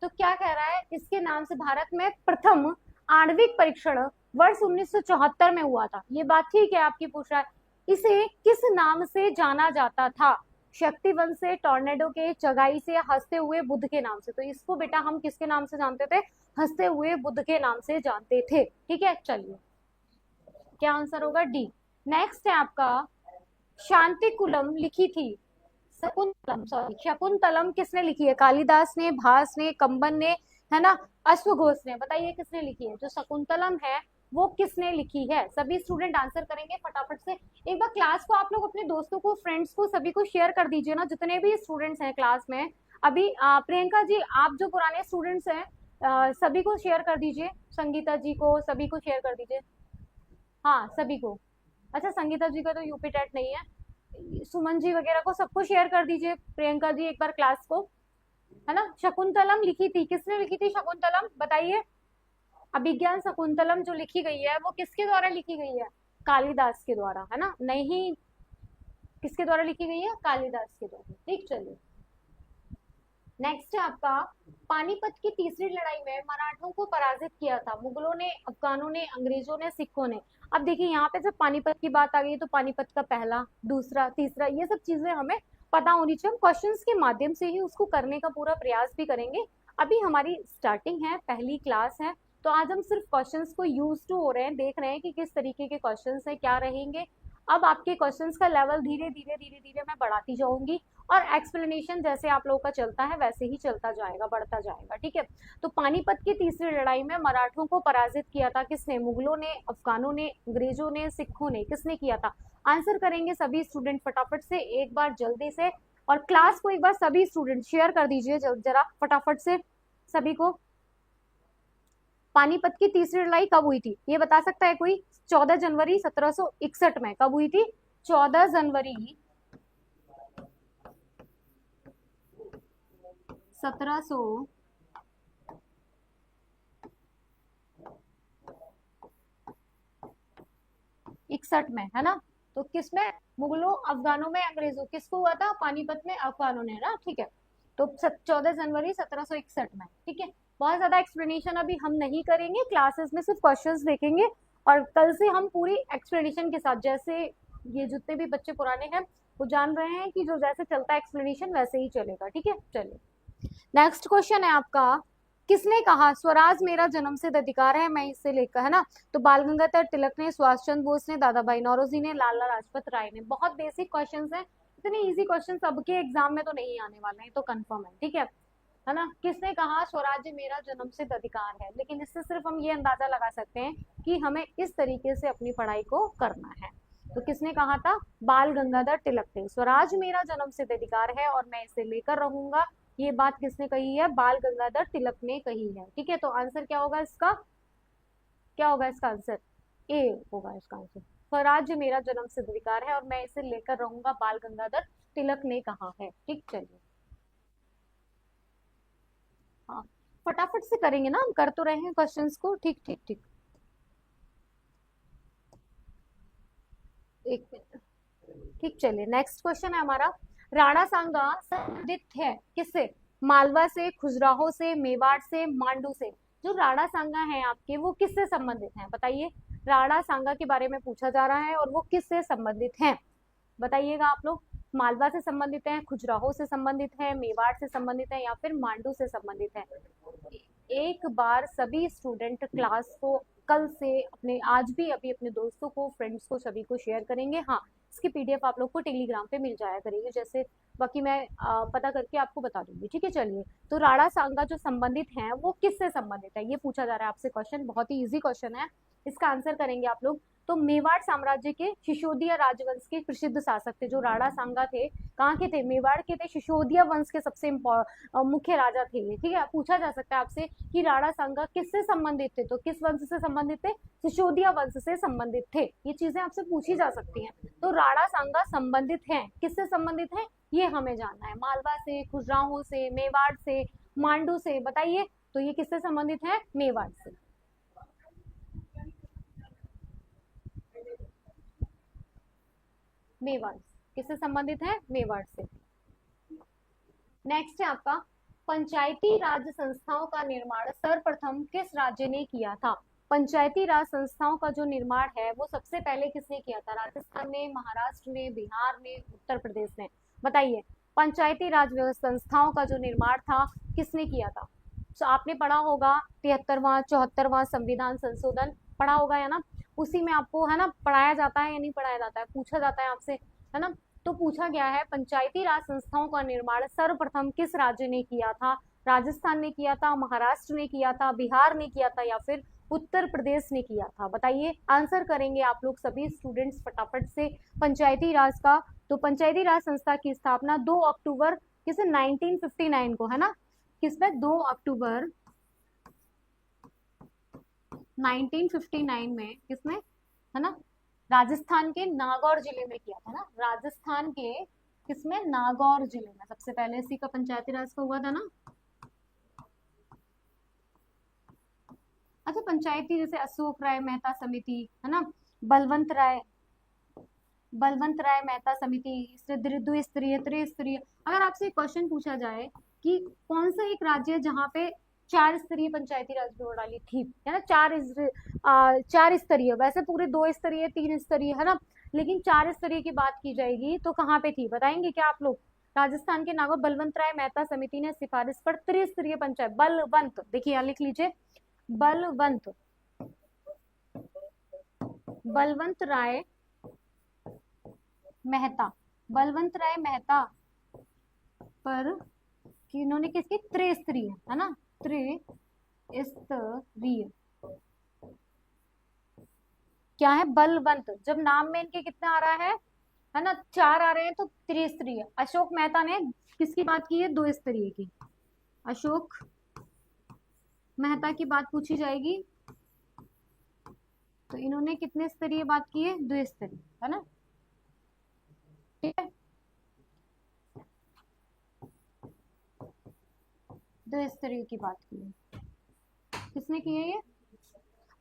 तो क्या कह रहा है? इसके नाम से भारत में प्रथम आणविक परीक्षण वर्ष 1974 में हुआ था, ये बात ठीक है आपकी, पूछ रहा है इसे किस नाम से जाना जाता था? शक्तिवंश से, टॉर्नेडो के, चगाई से, या हंसते हुए बुद्ध के नाम से? तो इसको बेटा हम किसके नाम से जानते थे? हंसते हुए बुद्ध के नाम से जानते थे। ठीक है, चलिए क्या आंसर होगा? डी। नेक्स्ट है आपका, शांतिकुलम लिखी थी, शकुंतलम सॉरी शकुंतलम किसने लिखी है? कालिदास ने, भास ने, कंबन ने, है ना, अश्वघोष ने? बताइए किसने लिखी है? जो शकुंतलम है वो किसने लिखी है? सभी स्टूडेंट आंसर करेंगे फटाफट से। एक बार क्लास को आप लोग अपने दोस्तों को, फ्रेंड्स को, सभी को शेयर कर दीजिए ना, जितने भी स्टूडेंट्स हैं क्लास में। अभी प्रियंका जी, आप जो पुराने स्टूडेंट्स हैं सभी को शेयर कर दीजिए, संगीता जी को, सभी को शेयर कर दीजिए। हाँ सभी को। अच्छा संगीता जी का तो यूपी टेट नहीं है, सुमन जी वगैरह को सबको शेयर कर दीजिए। प्रियंका जी एक बार क्लास को, है ना। शकुंतलम लिखी थी, किसने लिखी थी शकुंतलम? बताइए। अभिज्ञान शकुंतलम जो लिखी गई है वो किसके द्वारा लिखी गई है? कालिदास के द्वारा, है ना। नहीं, किसके द्वारा लिखी गई है? कालिदास के द्वारा। ठीक, चलिए नेक्स्ट है आपका, पानीपत की तीसरी लड़ाई में मराठों को पराजित किया था? मुगलों ने, अफगानों ने, अंग्रेजों ने, सिखों ने? अब देखिए यहाँ पे जब पानीपत की बात आ गई तो पानीपत का पहला, दूसरा, तीसरा, ये सब चीजें हमें पता होनी चाहिए। हम क्वेश्चंस के माध्यम से ही उसको करने का पूरा प्रयास भी करेंगे। अभी हमारी स्टार्टिंग है, पहली क्लास है, तो आज हम सिर्फ क्वेश्चंस को यूज टू हो रहे हैं, देख रहे हैं कि किस तरीके के क्वेश्चंस है, क्या रहेंगे। अब आपके क्वेश्चंस का लेवल धीरे धीरे धीरे धीरे मैं बढ़ाती जाऊंगी, और एक्सप्लेनेशन जैसे आप लोगों का चलता है वैसे ही चलता जाएगा, बढ़ता जाएगा। ठीक है, तो पानीपत की तीसरी लड़ाई में मराठों को पराजित किया था किसने? मुगलों ने, अफगानों ने, अंग्रेजों ने, सिखों ने? किसने किया था? आंसर करेंगे सभी स्टूडेंट फटाफट से, एक बार जल्दी से। और क्लास को एक बार सभी स्टूडेंट शेयर कर दीजिए जरा फटाफट से सभी को। पानीपत की तीसरी लड़ाई कब हुई थी, ये बता सकता है कोई? 14 जनवरी 1761 में। कब हुई थी? 14 जनवरी 1761 में, है ना। तो किसमें? मुगलों, अफगानों में, अंग्रेजों? किसको हुआ था? पानीपत में अफगानों ने, ना। ठीक है, तो 14 जनवरी 1761 में। ठीक है, बहुत ज्यादा एक्सप्लेनेशन अभी हम नहीं करेंगे, क्लासेस में सिर्फ क्वेश्चंस देखेंगे, और कल से हम पूरी एक्सप्लेनेशन के साथ, जैसे ये जितने भी बच्चे पुराने हैं वो जान रहे हैं कि जो जैसे चलता है एक्सप्लेनेशन वैसे ही चलेगा। ठीक है, चलिए नेक्स्ट क्वेश्चन है आपका, किसने कहा स्वराज मेरा जन्मसिद्ध अधिकार है? मैं इससे लेकर, है ना, तो बाल गंगाधर तिलक ने, सुभाष चंद्र बोस ने, दादा भाई नौरोजी ने, लाला लाजपत राय ने? बहुत बेसिक क्वेश्चंस हैं, इतने इजी क्वेश्चन सबके एग्जाम में तो नहीं आने वाले हैं, तो कंफर्म है। ठीक है ना। किसने कहा स्वराज्य मेरा जन्मसिद्ध अधिकार है? लेकिन इससे सिर्फ हम ये अंदाजा लगा सकते हैं कि हमें इस तरीके से अपनी पढ़ाई को करना है। तो किसने कहा था? बाल गंगाधर तिलक ने। स्वराज मेरा जन्मसिद्ध अधिकार है और मैं इसे लेकर रहूंगा, ये बात किसने कही है? बाल गंगाधर तिलक ने कही है। ठीक है, तो आंसर क्या होगा इसका? क्या होगा इसका आंसर? ए होगा इसका आंसर। स्वराज्य मेरा जन्मसिद्ध अधिकार है और मैं इसे लेकर रहूंगा, बाल गंगाधर तिलक ने कहा है। ठीक, चलिए हाँ फटाफट से करेंगे ना, हम कर तो रहे हैं क्वेश्चंस को। ठीक ठीक ठीक, एक मिनट। ठीक, चलिए नेक्स्ट क्वेश्चन है हमारा, राणा सांगा संबंधित है किससे? मालवा से, खजुराहो से, मेवाड़ से, मांडू से? जो राणा सांगा है आपके वो किससे संबंधित हैं? बताइए, राणा सांगा के बारे में पूछा जा रहा है और वो किससे संबंधित हैं? बताइएगा आप लोग। मालवा से संबंधित है, खजुराहो से संबंधित है, मेवाड़ से संबंधित है, या फिर मांडू से संबंधित है? एक बार सभी स्टूडेंट क्लास को कल से अपने, आज भी अभी अपने दोस्तों को, फ्रेंड्स को, सभी को शेयर करेंगे। हाँ, इसकी पीडीएफ आप लोग को टेलीग्राम पे मिल जाया करेगी, जैसे बाकी मैं पता करके आपको बता दूंगी। ठीक है, चलिए तो राणा सांगा जो संबंधित हैं वो किससे संबंधित है, ये पूछा जा रहा है आपसे क्वेश्चन। बहुत ही इजी क्वेश्चन है, इसका आंसर करेंगे आप लोग। तो मेवाड़ साम्राज्य के शिशोदिया राजवंश के प्रसिद्ध शासक थे जो राणा सांगा थे। कहाँ के थे? मेवाड़ के थे, शिशोदिया वंश के सबसे मुख्य राजा थे ये। ठीक है, पूछा जा सकता है आपसे कि राणा सांगा किससे संबंधित थे, तो किस वंश से संबंधित थे? सिसोदिया वंश से संबंधित थे। ये चीजें आपसे पूछी जा सकती हैं। तो राणा सांगा संबंधित हैं, किससे संबंधित है ये हमें जानना है। मालवा से, खजुराहो से, मेवाड़ से, मांडू से? बताइए, तो ये किससे संबंधित है? मेवाड़ से। मेवाड़ किससे संबंधित है? मेवाड़ से। नेक्स्ट है आपका, पंचायती राज संस्थाओं का निर्माण सर्वप्रथम किस राज्य ने किया था? पंचायती राज संस्थाओं का जो निर्माण है वो सबसे पहले किसने किया था? राजस्थान ने, महाराष्ट्र ने, बिहार ने, उत्तर प्रदेश ने? बताइए, पंचायती राज संस्थाओं का जो निर्माण था किसने किया था? तो आपने पढ़ा होगा 73वां 74वां संविधान संशोधन, पढ़ा होगा है ना? उसी में आपको है ना पढ़ाया जाता है या नहीं पढ़ाया जाता है, पूछा जाता है आपसे, है ना? तो पूछा गया है पंचायती राज संस्थाओं का निर्माण सर्वप्रथम किस राज्य ने किया था? राजस्थान ने किया था, महाराष्ट्र ने किया था, बिहार ने किया था या फिर उत्तर प्रदेश ने किया था? बताइए, आंसर करेंगे आप लोग सभी स्टूडेंट्स फटाफट से पंचायती राज का। तो पंचायती राज संस्था की स्थापना 2 अक्टूबर किसे 1959 को, है ना? किसमें? 2 अक्टूबर 1959 में किसने, है ना? राजस्थान के नागौर जिले में किया था ना, राजस्थान के किसमें? नागौर जिले में सबसे पहले इसी का पंचायती राज का हुआ था ना। अच्छा, पंचायती जैसे अशोक राय मेहता समिति, है ना, बलवंत राय मेहता समिति, द्विस्तरीय त्रिस्तरीय। अगर आपसे क्वेश्चन पूछा जाए कि कौन सा एक राज्य है जहाँ पे 4 स्तरीय पंचायती राज प्रणाली थी, है ना, 4 स्तरीय, वैसे पूरे 2 स्तरीय 3 स्तरीय, है ना, लेकिन 4 स्तरीय की बात की जाएगी तो कहाँ पे थी? बताएंगे क्या आप लोग? राजस्थान के नागौर बलवंत राय मेहता समिति ने सिफारिश पर त्रिस्तरीय पंचायत, बलवंत, देखिए यहाँ लिख लीजिए, बलवंत राय मेहता, बलवंत राय मेहता पर कि इन्होंने किसकी? त्रिस्तरीय, है ना, त्रिस्तरीय क्या है? बलवंत। जब नाम में इनके कितना आ रहा है ना, 4 आ रहे हैं तो त्रिस्तरीय। अशोक मेहता ने किसकी बात की है? 2 स्तरीय की। अशोक मेहता की बात पूछी जाएगी तो इन्होंने कितने स्तरीय बात की है? 2 स्तरीय, है ना, ठीक है, 2 स्तरीय की बात की है। किसने की है? ये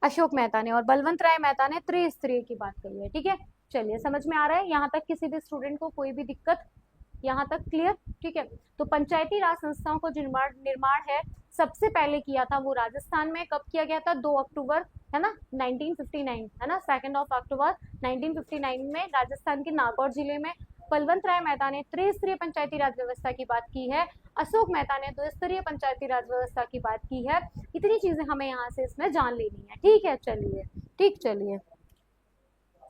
अशोक मेहता ने, और बलवंत राय मेहता ने त्रिस्तरीय की बात कही है, ठीक है। चलिए, समझ में आ रहा है यहाँ तक? किसी भी स्टूडेंट को कोई भी दिक्कत यहाँ तक? क्लियर, ठीक है। तो पंचायती राज संस्थाओं को निर्माण है सबसे पहले किया था वो राजस्थान में, कब किया गया था? 2 अक्टूबर, है ना, 1959, है ना, 2 अक्टूबर 1959 में राजस्थान के नागौर जिले में। बलवंत राय मेहता ने त्रिस्तरीय पंचायती राज व्यवस्था की बात की है, अशोक मेहता ने 2 स्तरीय पंचायती राज व्यवस्था की बात की है। इतनी चीजें हमें यहाँ से इसमें जान लेनी है, ठीक है। चलिए, ठीक, चलिए,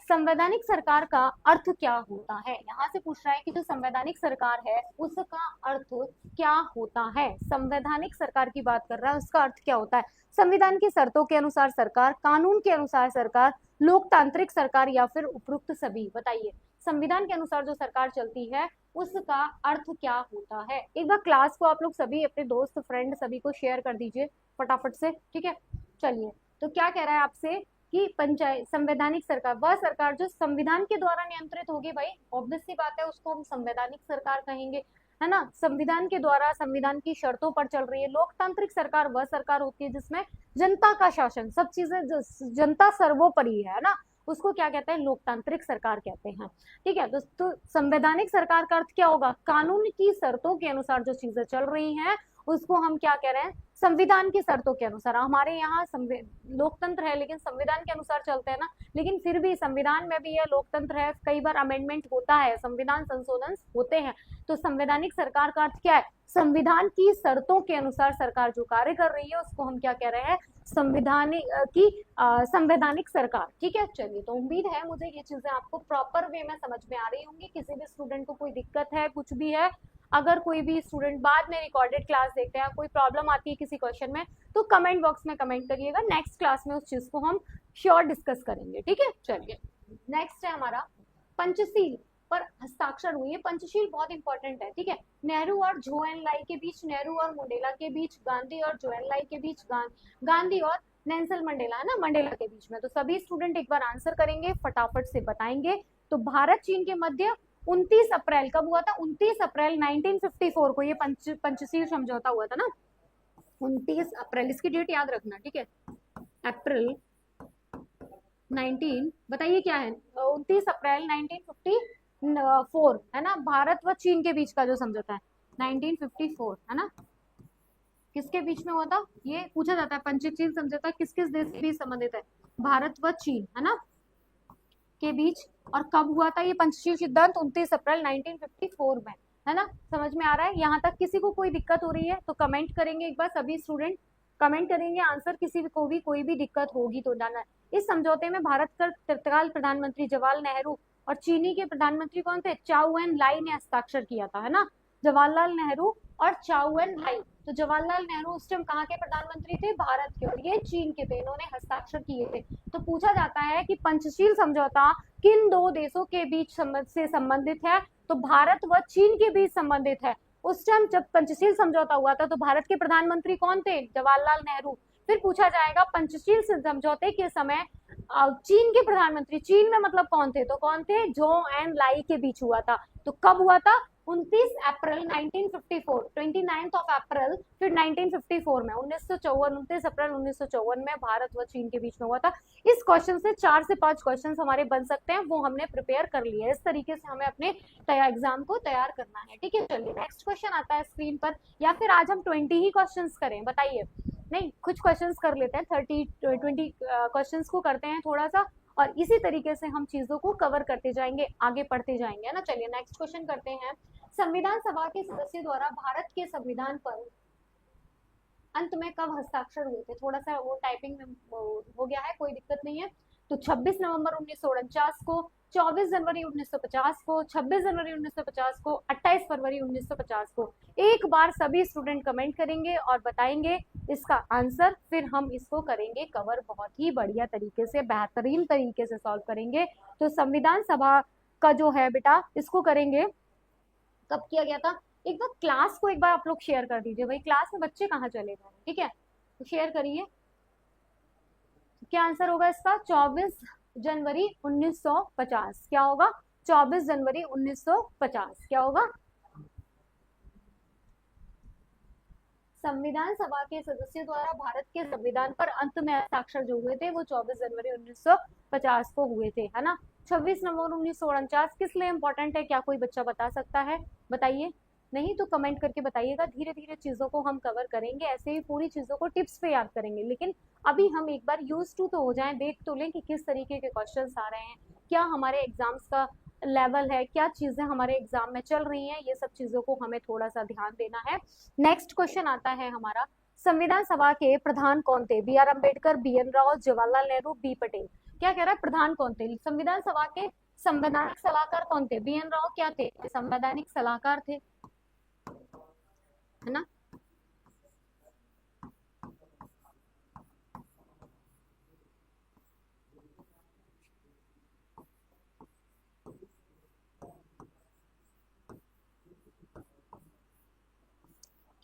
संवैधानिक सरकार का अर्थ क्या होता है? यहाँ से पूछ रहा है कि जो संवैधानिक सरकार है उसका अर्थ क्या होता है? संवैधानिक सरकार की बात कर रहा है, उसका अर्थ क्या होता है? संविधान की शर्तों के अनुसार सरकार, कानून के अनुसार सरकार, लोकतांत्रिक सरकार या फिर उपरोक्त सभी? बताइए, संविधान के अनुसार जो सरकार चलती है उसका अर्थ क्या होता है? एक बार क्लास को आप लोग सभी अपने दोस्त फ्रेंड सभी को शेयर कर दीजिए फटाफट से, ठीक है। चलिए, तो क्या कह रहा है आपसे कि पंचायत संवैधानिक सरकार वह सरकार जो संविधान के द्वारा नियंत्रित होगी, भाई ऑब्वियस सी बात है, उसको हम संवैधानिक सरकार कहेंगे, है ना, संविधान के द्वारा संविधान की शर्तों पर चल रही है। लोकतांत्रिक सरकार वह सरकार होती है जिसमें जनता का शासन, सब चीजें जनता सर्वोपरि है ना, उसको क्या कहते हैं? लोकतांत्रिक सरकार कहते हैं, ठीक है। तो संवैधानिक सरकार का अर्थ क्या होगा? कानून की शर्तों के अनुसार जो चीजें चल रही हैं उसको हम क्या कह रहे हैं? संविधान की शर्तों के अनुसार। हमारे यहाँ लोकतंत्र है लेकिन संविधान के अनुसार चलते हैं ना, लेकिन फिर भी संविधान में भी यह लोकतंत्र है, कई बार अमेंडमेंट होता है, संविधान संशोधन होते हैं। तो संवैधानिक सरकार का अर्थ क्या है? संविधान की शर्तों के अनुसार सरकार जो कार्य कर रही है उसको हम क्या कह रहे हैं? संवैधानिक सरकार, ठीक है। चलिए, तो उम्मीद है मुझे ये चीजें आपको प्रॉपर वे में समझ में आ रही होंगी। किसी भी स्टूडेंट को कोई दिक्कत है, कुछ भी है, अगर कोई भी स्टूडेंट बाद में रिकॉर्डेड क्लास देखते हैं, कोई प्रॉब्लम आती है किसी क्वेश्चन में, तो कमेंट बॉक्स में कमेंट करिएगा, नेक्स्ट क्लास में उस चीज को हम श्योर डिस्कस करेंगे, ठीक है। चलिए, नेक्स्ट है हमारा पंचशील पर हस्ताक्षर हुई है। पंचशील बहुत इंपॉर्टेंट है, ठीक है। नेहरू और झो एन लाई के बीच, नेहरू और मंडेला के बीच, गांधी और जो एन लाई के बीच, गांधी और नेल्सन मंडेला, है ना, मंडेला के बीच में। तो सभी स्टूडेंट एक बार आंसर करेंगे, फटाफट से बताएंगे। तो भारत चीन के मध्य 29 अप्रैल कब हुआ था? 29 अप्रैल 1954 को ये पंचशील समझौता हुआ था ना, 29 अप्रैल, इसकी डेट याद रखना, ठीक है। अप्रैल 19, बताइए क्या है? 29 अप्रैल 1954, है ना, भारत व चीन के बीच का जो समझौता है 1954, है ना। किसके बीच में हुआ था? ये पूछा जाता है पंचशील समझौता किस किस देश के बीच संबंधित है? भारत व चीन, है ना, के बीच। और कब हुआ था ये पंचशील सिद्धांत? 29 अप्रैल 1954 में, है ना। समझ में आ रहा है? यहाँ तक किसी को कोई दिक्कत हो रही है तो कमेंट करेंगे, एक बार सभी स्टूडेंट कमेंट करेंगे आंसर, किसी को भी कोई भी दिक्कत होगी तो जाना। इस समझौते में भारत का तत्काल प्रधानमंत्री जवाहरलाल नेहरू और चीनी के प्रधानमंत्री कौन थे? चाउ एन लाई ने हस्ताक्षर किया था, है ना। जवाहरलाल नेहरू और चाउ एन लाई। तो जवाहरलाल नेहरू उस टाइम कहाँ के प्रधानमंत्री थे? भारत के, और ये चीन के थे, इन्होंने हस्ताक्षर किए थे। तो पूछा जाता है कि पंचशील समझौता किन दो देशों के बीच से संबंधित है? तो भारत व चीन के बीच संबंधित है। उस टाइम जब पंचशील समझौता हुआ था तो भारत के प्रधानमंत्री कौन थे? जवाहरलाल नेहरू। फिर पूछा जाएगा पंचशील समझौते के समय चीन के प्रधानमंत्री, चीन में मतलब कौन थे? तो कौन थे? जो एन लाई के बीच हुआ था। तो कब हुआ था? 29 अप्रैल 1954, 29 ऑफ अप्रैल, फिर 1954 में, 1954, 29 अप्रैल 1954 में भारत व चीन के बीच में हुआ था। इस क्वेश्चन से 4 से 5 क्वेश्चन हमारे बन सकते हैं, वो हमने प्रिपेयर कर लिए। इस तरीके से हमें अपने एग्जाम को तैयार करना है, ठीक है। चलिए नेक्स्ट क्वेश्चन आता है स्क्रीन पर, या फिर आज हम 20 ही क्वेश्चन करें, बताइए। नहीं, कुछ क्वेश्चंस कर लेते हैं, 20 क्वेश्चंस को करते हैं थोड़ा सा, और इसी तरीके से हम चीजों को कवर करते जाएंगे, आगे पढ़ते जाएंगे, है ना। चलिए नेक्स्ट क्वेश्चन करते हैं। संविधान सभा के सदस्य द्वारा भारत के संविधान पर अंत में कब हस्ताक्षर हुए थे? थोड़ा सा वो टाइपिंग में हो गया है, कोई दिक्कत नहीं है। तो 26 नवंबर 1949 को, 24 जनवरी 1950 को, 26 जनवरी 1950 को, 28 फरवरी 1950 को। एक बार सभी स्टूडेंट कमेंट करेंगे और बताएंगे इसका आंसर, फिर हम इसको करेंगे कवर बहुत ही बढ़िया तरीके से, बेहतरीन तरीके से सॉल्व करेंगे। तो संविधान सभा का जो है बेटा, इसको करेंगे कब किया गया था? एक बार क्लास को एक बार आप लोग शेयर कर दीजिए, भाई क्लास में बच्चे कहाँ चले गए, ठीक है, तो शेयर करिए। क्या आंसर होगा इसका? 24 जनवरी 1950। क्या होगा? 24 जनवरी 1950। क्या होगा? संविधान सभा के सदस्यों द्वारा भारत के संविधान पर अंत में हस्ताक्षर जो हुए थे वो 24 जनवरी 1950 को हुए थे, है ना। 26 नवंबर 1949 किस लिए इंपॉर्टेंट है? क्या कोई बच्चा बता सकता है? बताइए। नहीं तो कमेंट करके बताइएगा। धीरे धीरे चीजों को हम कवर करेंगे, ऐसे ही पूरी चीजों को टिप्स पे याद करेंगे, लेकिन अभी हम एक बार यूज टू तो हो जाएं, देख तो लें कि किस तरीके के क्वेश्चंस आ रहे हैं, क्या हमारे एग्जाम्स का लेवल है, क्या चीजें हमारे एग्जाम में चल रही हैं, ये सब चीजों को हमें थोड़ा सा ध्यान देना है। नेक्स्ट क्वेश्चन आता है हमारा, संविधान सभा के प्रधान कौन थे? B R Ambedkar, B N Rao, Jawaharlal Nehru, B Patel. क्या कह रहा है? प्रधान कौन थे? संविधान सभा के संवैधानिक सलाहकार कौन थे? बी एन राव क्या थे? संवैधानिक सलाहकार थे, है ना।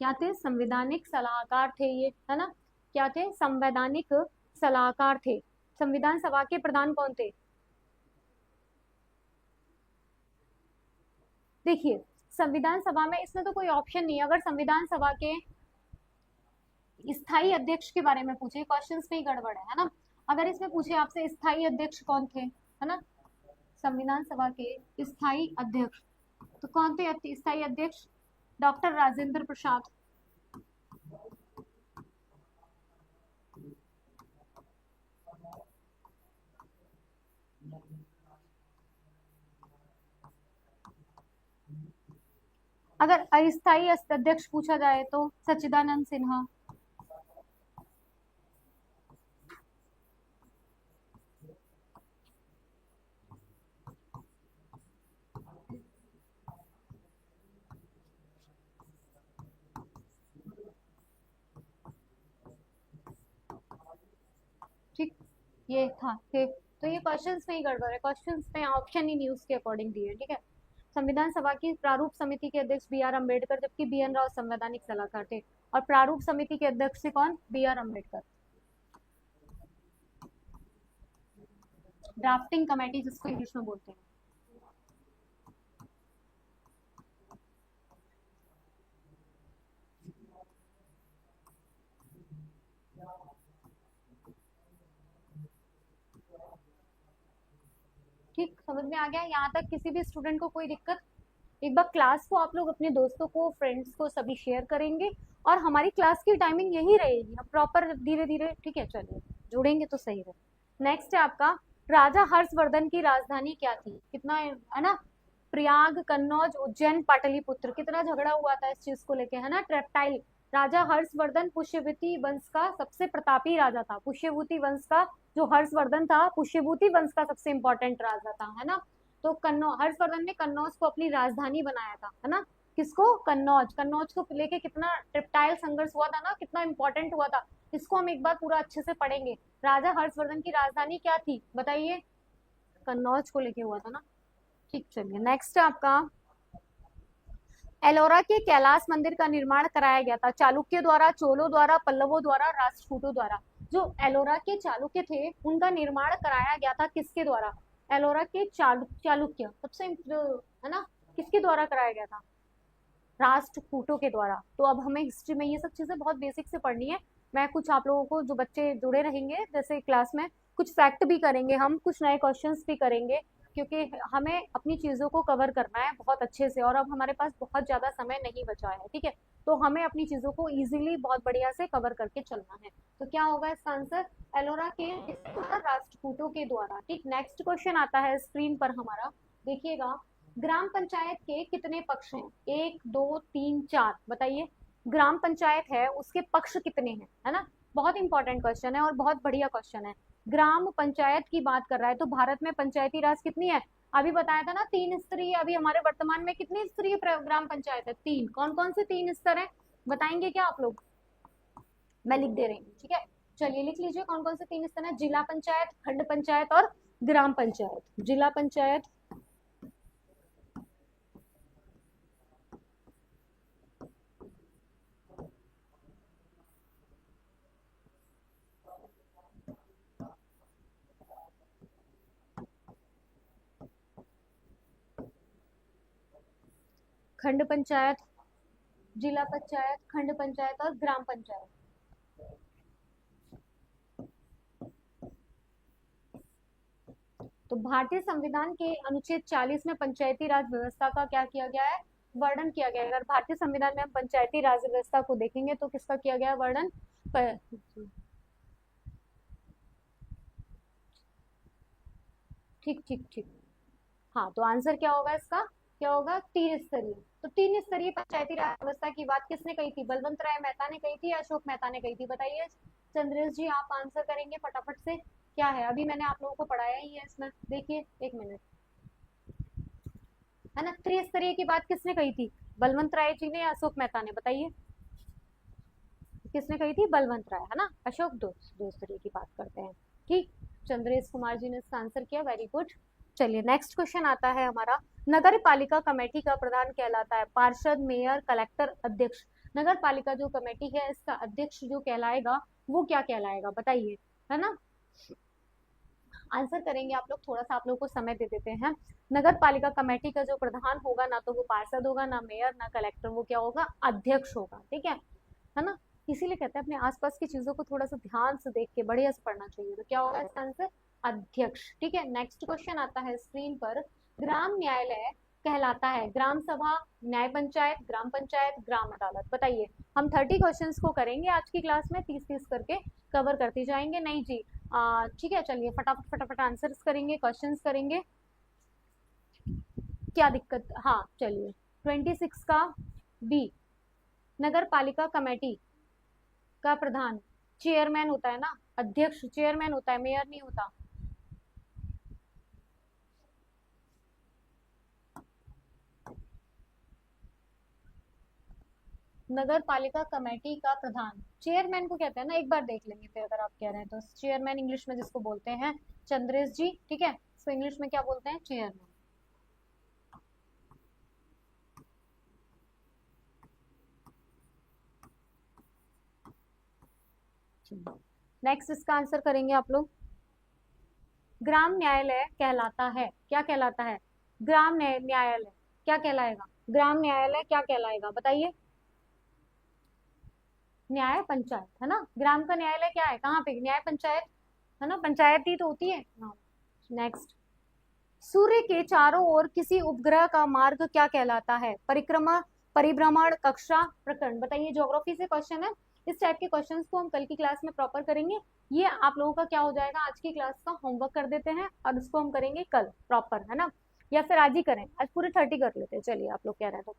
क्या थे? संवैधानिक सलाहकार थे ये, है ना। क्या थे? संवैधानिक सलाहकार थे। संविधान सभा के प्रधान कौन थे? देखिए, संविधान सभा में इसमें तो कोई ऑप्शन नहीं है। अगर संविधान सभा के स्थायी अध्यक्ष के बारे में पूछे, क्वेश्चंस में ही गड़बड़ है ना। अगर इसमें पूछे आपसे स्थायी अध्यक्ष कौन थे, है ना, संविधान सभा के स्थायी अध्यक्ष, तो कौन थे स्थायी अध्यक्ष? डॉक्टर राजेंद्र प्रसाद। अगर अस्थायी अध्यक्ष पूछा जाए तो सच्चिदानंद सिन्हा। ठीक, ये था ठीक। तो ये क्वेश्चंस में ही गड़बड़ है, क्वेश्चंस में ऑप्शन ही न्यूज के अकॉर्डिंग दिए, ठीक है। संविधान सभा की प्रारूप समिति के अध्यक्ष बी आर अम्बेडकर, जबकि बी एन राव संवैधानिक सलाहकार थे। और प्रारूप समिति के अध्यक्ष से कौन? B R Ambedkar. Drafting committee जिसको इंग्लिश में बोलते हैं। ठीक, समझ में आ गया यहाँ तक? किसी भी स्टूडेंट को कोई दिक्कत? एक बार क्लास को आप लोग अपने दोस्तों को, फ्रेंड्स को सभी शेयर करेंगे, और हमारी क्लास की टाइमिंग यही रहेगी, हम प्रॉपर धीरे धीरे, ठीक है चलिए जुड़ेंगे तो सही रहे। नेक्स्ट है आपका, राजा हर्षवर्धन की राजधानी क्या थी, कितना है ना, प्रयाग, कन्नौज, उज्जैन, पाटलिपुत्र, कितना झगड़ा हुआ था इस चीज को लेके, है ना, ट्रेप्टाइल। राजा हर्षवर्धन पुष्यवती वंश का सबसे प्रतापी राजा था, पुष्यभूति वंश का जो हर्षवर्धन था पुष्यभूति वंश का सबसे इंपॉर्टेंट राजा था, है ना। तो कन्नौज, हर्षवर्धन ने कन्नौज को अपनी राजधानी बनाया था, है ना, किसको, कन्नौज। कन्नौज को लेके कितना ट्रिप्टाइल संघर्ष हुआ था ना, कितना इंपॉर्टेंट हुआ था, इसको हम एक बार पूरा अच्छे से पढ़ेंगे। राजा हर्षवर्धन की राजधानी क्या थी बताइए, कन्नौज को लेके हुआ था ना। ठीक, चलिए नेक्स्ट है आपका, एलोरा के कैलाश मंदिर का निर्माण कराया गया था, चालुक्य द्वारा, चोलों द्वारा, पल्लवों द्वारा, राष्ट्रकूटों द्वारा। जो एलोरा के चालुक्य थे उनका निर्माण कराया गया था किसके द्वारा, एलोरा के चालुक्य सबसे है ना, किसके द्वारा कराया गया था, राष्ट्रकूटों के द्वारा। तो अब हमें हिस्ट्री में ये सब चीजें बहुत बेसिक से पढ़नी है। मैं कुछ आप लोगों को, जो बच्चे जुड़े रहेंगे जैसे क्लास में, कुछ फैक्ट भी करेंगे हम, कुछ नए क्वेश्चंस भी करेंगे, क्योंकि हमें अपनी चीजों को कवर करना है बहुत अच्छे से, और अब हमारे पास बहुत ज्यादा समय नहीं बचा है, ठीक है। तो हमें अपनी चीजों को इजीली बहुत बढ़िया से कवर करके चलना है। तो क्या होगा इसका आंसर, एलोरा के राष्ट्रकूटों के द्वारा। ठीक, नेक्स्ट क्वेश्चन आता है स्क्रीन पर हमारा, देखिएगा, ग्राम पंचायत के कितने पक्ष हैं, 1 2 3 4, बताइए। ग्राम पंचायत है उसके पक्ष कितने हैं, है ना, बहुत इंपॉर्टेंट क्वेश्चन है और बहुत बढ़िया क्वेश्चन है। ग्राम पंचायत की बात कर रहा है, तो भारत में पंचायती राज कितनी है, अभी बताया था ना 3 स्तरीय, अभी हमारे वर्तमान में कितनी स्तरीय ग्राम पंचायत है, 3। कौन कौन से 3 स्तर है बताएंगे क्या आप लोग, मैं लिख दे रही हूँ, ठीक है। चलिए लिख लीजिए कौन कौन से 3 स्तर है, जिला पंचायत, खंड पंचायत और ग्राम पंचायत। जिला पंचायत, खंड पंचायत, जिला पंचायत, खंड पंचायत और ग्राम पंचायत। तो भारतीय संविधान के अनुच्छेद 40 में पंचायती राज व्यवस्था का क्या किया गया है, वर्णन किया गया है। अगर भारतीय संविधान में हम पंचायती राज व्यवस्था को देखेंगे तो किसका किया गया है वर्णन, ठीक ठीक ठीक, हाँ। तो आंसर क्या होगा इसका, क्या होगा, 3 स्तरीय। तो 3 स्तरीय पंचायती राज व्यवस्था की बात किसने कही थी, बलवंत राय मेहता ने कही थी या अशोक मेहता ने कही थी, बताइए। चंद्रेश जी आप आंसर करेंगे फटाफट से, क्या है, अभी मैंने आप लोगों को पढ़ाया ही है इसमें, देखिए 1 मिनट, है ना। त्रिस्तरीय की बात किसने कही थी, बलवंत राय जी ने या अशोक मेहता ने, बताइए। किसने कही थी, बलवंत राय, है ना। अशोक दो स्तरीय की बात करते हैं, ठीक। चंद्रेश कुमार जी ने इसका आंसर किया, वेरी गुड। चलिए नेक्स्ट क्वेश्चन आता है हमारा, नगर पालिका कमेटी का प्रधान कहलाता है, पार्षद, मेयर, कलेक्टर, अध्यक्ष। नगर पालिका जो कमेटी है इसका अध्यक्ष जो कहलाएगा वो क्या कहलाएगा बताइए, है ना। आंसर करेंगे आप लोग, थोड़ा सा आप लोग को समय दे देते हैं। नगर पालिका कमेटी का जो प्रधान होगा ना तो वो पार्षद होगा, ना मेयर, ना कलेक्टर, वो क्या होगा, अध्यक्ष होगा, ठीक है ना। इसीलिए कहते हैं अपने आसपास की चीजों को थोड़ा सा ध्यान से देख के बढ़िया से पढ़ना चाहिए। तो क्या होगा इसका आंसर, अध्यक्ष, ठीक है। नेक्स्ट क्वेश्चन आता है स्क्रीन पर, ग्राम न्यायालय कहलाता है ग्राम सभा, न्याय पंचायत, ग्राम पंचायत, ग्राम अदालत, बताइए। हम 30 क्वेश्चंस को करेंगे आज की क्लास में, 30-30 करके कवर करते जाएंगे, नहीं जी, ठीक है। चलिए फटाफट फटाफट आंसर्स करेंगे, क्वेश्चंस करेंगे, क्या दिक्कत, हाँ चलिए। 26 का बी, नगर पालिका कमेटी का प्रधान चेयरमैन होता है ना, अध्यक्ष चेयरमैन होता है, मेयर नहीं होता। नगर पालिका कमेटी का प्रधान चेयरमैन को कहते हैं ना, एक बार देख लेंगे फिर अगर आप कह रहे हैं तो। चेयरमैन इंग्लिश में जिसको बोलते हैं, चंद्रेश जी, ठीक है, तो इंग्लिश में क्या बोलते हैं, चेयरमैन। नेक्स्ट इसका आंसर करेंगे आप लोग, ग्राम न्यायालय कहलाता है, क्या कहलाता है, ग्राम न्यायालय क्या कहलाएगा, ग्राम न्यायालय क्या कहलाएगा बताइए, न्याय पंचायत, है ना। ग्राम का न्यायालय क्या है, कहाँ पे, न्याय पंचायत, है ना, पंचायत ही तो होती है। नेक्स्ट, सूर्य के चारों ओर किसी उपग्रह का मार्ग क्या कहलाता है, परिक्रमा, परिभ्रमण, कक्षा, प्रकरण। बताइए, ज्योग्राफी से क्वेश्चन है। इस टाइप के क्वेश्चंस को हम कल की क्लास में प्रॉपर करेंगे। ये आप लोगों का क्या हो जाएगा, आज की क्लास का होमवर्क कर देते हैं और इसको हम करेंगे कल प्रॉपर, है ना, या फिर आज ही करें, आज पूरे 30 कर लेते हैं। चलिए, आप लोग कह रहे हैं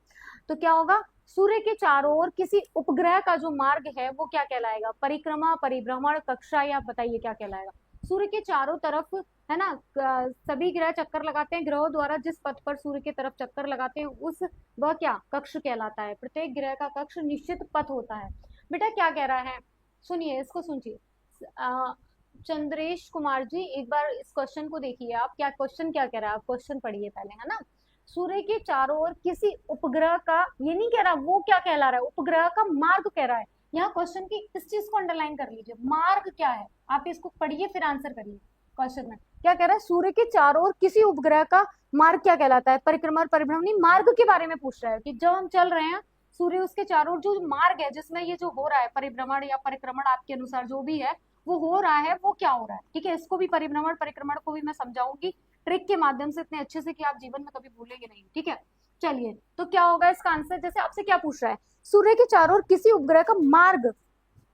तो क्या होगा, सूर्य के चारों ओर किसी उपग्रह का जो मार्ग है वो क्या कहलाएगा, परिक्रमा, परिभ्रमण, कक्षा, या बताइए क्या कहलाएगा। सूर्य के चारों तरफ, है ना, सभी ग्रह चक्कर लगाते हैं, ग्रहों द्वारा जिस पथ पर सूर्य की तरफ चक्कर लगाते हैं उस वह क्या कक्ष कहलाता है। प्रत्येक ग्रह का कक्ष निश्चित पथ होता है। बेटा क्या कह रहा है, सुनिए, इसको सुनिए। चंद्रेश कुमार जी, एक बार इस क्वेश्चन को देखिए आप, क्या क्वेश्चन क्या कह रहा है, आप क्वेश्चन पढ़िए पहले, है ना। सूर्य के चारों ओर किसी उपग्रह का, ये नहीं कह रहा वो क्या कहला रहा है, उपग्रह का मार्ग कह रहा है। यहाँ क्वेश्चन की इस चीज को अंडरलाइन कर लीजिए, मार्ग क्या है, आप इसको पढ़िए फिर आंसर करिए। क्वेश्चन में क्या कह रहा है, सूर्य के चारों ओर किसी उपग्रह का मार्ग क्या कहलाता है, परिक्रमा और परिभ्रमण, मार्ग के बारे में पूछ रहा है कि जब हम चल रहे हैं सूर्य, उसके चारों ओर जो मार्ग है जिसमें ये जो हो रहा है परिभ्रमण या परिक्रमण, आपके अनुसार जो भी है वो हो रहा है, वो क्या हो रहा है। ठीक है, इसको भी परिभ्रमण परिक्रमण को भी मैं समझाऊंगी ट्रिक के माध्यम से इतने अच्छे से कि आप जीवन में कभी भूलेंगे नहीं। ठीक है, चलिए, तो क्या होगा इसका आंसर, जैसे आपसे क्या पूछ रहा है, सूर्य के चारों ओर किसी उपग्रह का मार्ग,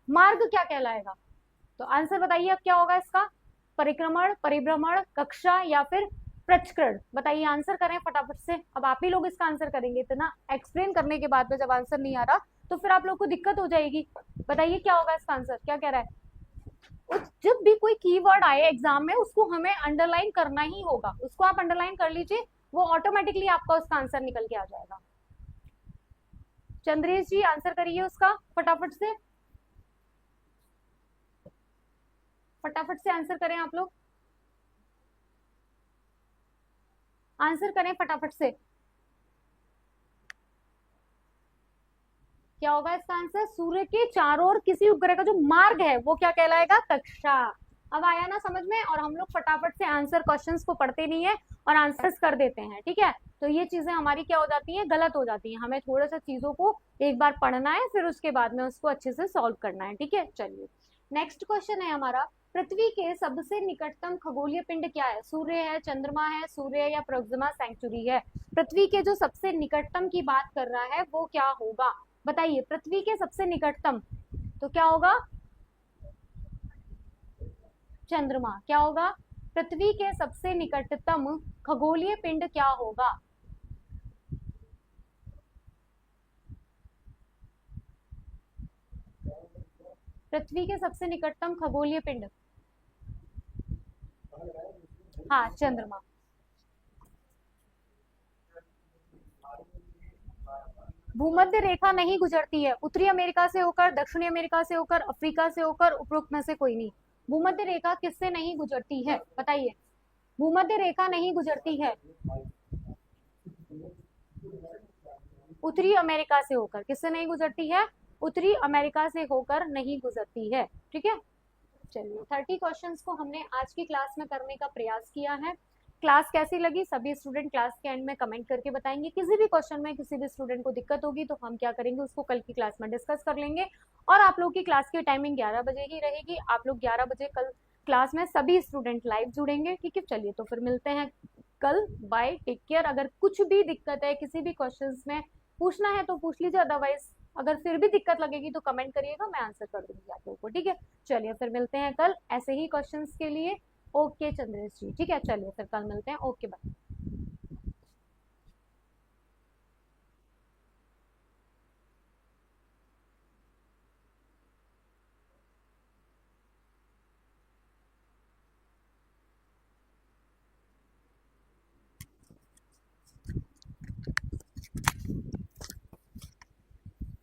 मार्ग क्या कहलाएगा, तो आंसर बताइए अब क्या होगा इसका, परिक्रमण, परिभ्रमण, कक्षा, या फिर प्रचक्रण। बताइए, आंसर करें फटाफट से। अब आप ही लोग इसका आंसर करेंगे, इतना एक्सप्लेन करने के बाद में जब आंसर नहीं आ रहा तो फिर आप लोग को दिक्कत हो जाएगी। बताइए क्या होगा इसका आंसर, क्या कह रहा है, जब भी कोई कीवर्ड आए एग्जाम में उसको हमें अंडरलाइन करना ही होगा, उसको आप अंडरलाइन कर लीजिए, वो ऑटोमेटिकली आपका उसका आंसर निकल के आ जाएगा। चंद्रेश जी आंसर करिए उसका फटाफट से, फटाफट से आंसर करें आप लोग, आंसर करें फटाफट से। क्या होगा इसका आंसर, सूर्य के चारों ओर किसी उपग्रह का जो मार्ग है वो क्या कहलाएगा, कक्षा। अब आया ना समझ में, और हम लोग फटाफट से आंसर क्वेश्चंस को पढ़ते नहीं है और आंसर्स कर देते हैं। ठीक है, तो ये चीजें हमारी क्या हो जाती हैं, गलत हो जाती हैं। हमें थोड़ा सा चीजों को एक बार पढ़ना है, फिर उसके बाद में उसको अच्छे से सॉल्व करना है। ठीक है, चलिए, नेक्स्ट क्वेश्चन है हमारा, पृथ्वी के सबसे निकटतम खगोलीय पिंड क्या है, सूर्य है, चंद्रमा है, सूर्य या प्रोक्सिमा सेंचुरी है। पृथ्वी के जो सबसे निकटतम की बात कर रहा है वो क्या होगा, बताइए, पृथ्वी के सबसे निकटतम, तो क्या होगा, चंद्रमा। क्या होगा, पृथ्वी के सबसे निकटतम खगोलीय पिंड क्या होगा, पृथ्वी के सबसे निकटतम खगोलीय पिंड, हाँ, चंद्रमा। भूमध्य रेखा नहीं गुजरती है, उत्तरी अमेरिका से होकर, दक्षिणी अमेरिका से होकर, अफ्रीका से होकर, उपरोक्त में से कोई नहीं। भूमध्य रेखा किससे नहीं गुजरती है, बताइए, भूमध्य रेखा नहीं गुजरती है, उत्तरी अमेरिका से होकर, किससे नहीं गुजरती है, उत्तरी अमेरिका से होकर नहीं गुजरती है। ठीक है, चलिए, 30 क्वेश्चंस को हमने आज की क्लास में करने का प्रयास किया है। क्लास कैसी लगी सभी स्टूडेंट क्लास के एंड में कमेंट करके बताएंगे। किसी भी क्वेश्चन में किसी भी स्टूडेंट को दिक्कत होगी तो हम क्या करेंगे, उसको कल की क्लास में डिस्कस कर लेंगे। और आप लोग की क्लास की टाइमिंग 11 बजे ही रहेगी, आप लोग 11 बजे कल क्लास में सभी स्टूडेंट लाइव जुड़ेंगे। ठीक है, चलिए, तो फिर मिलते हैं कल, बाय, टेक केयर। अगर कुछ भी दिक्कत है किसी भी क्वेश्चन में पूछना है तो पूछ लीजिए, अदरवाइज अगर फिर भी दिक्कत लगेगी तो कमेंट करिएगा, मैं आंसर कर दूंगी आप लोगों को। ठीक है, चलिए, फिर मिलते हैं कल ऐसे ही क्वेश्चंस के लिए। ओके चंद्रेश जी, ठीक है, चलिए फिर कल मिलते हैं, ओके बाय।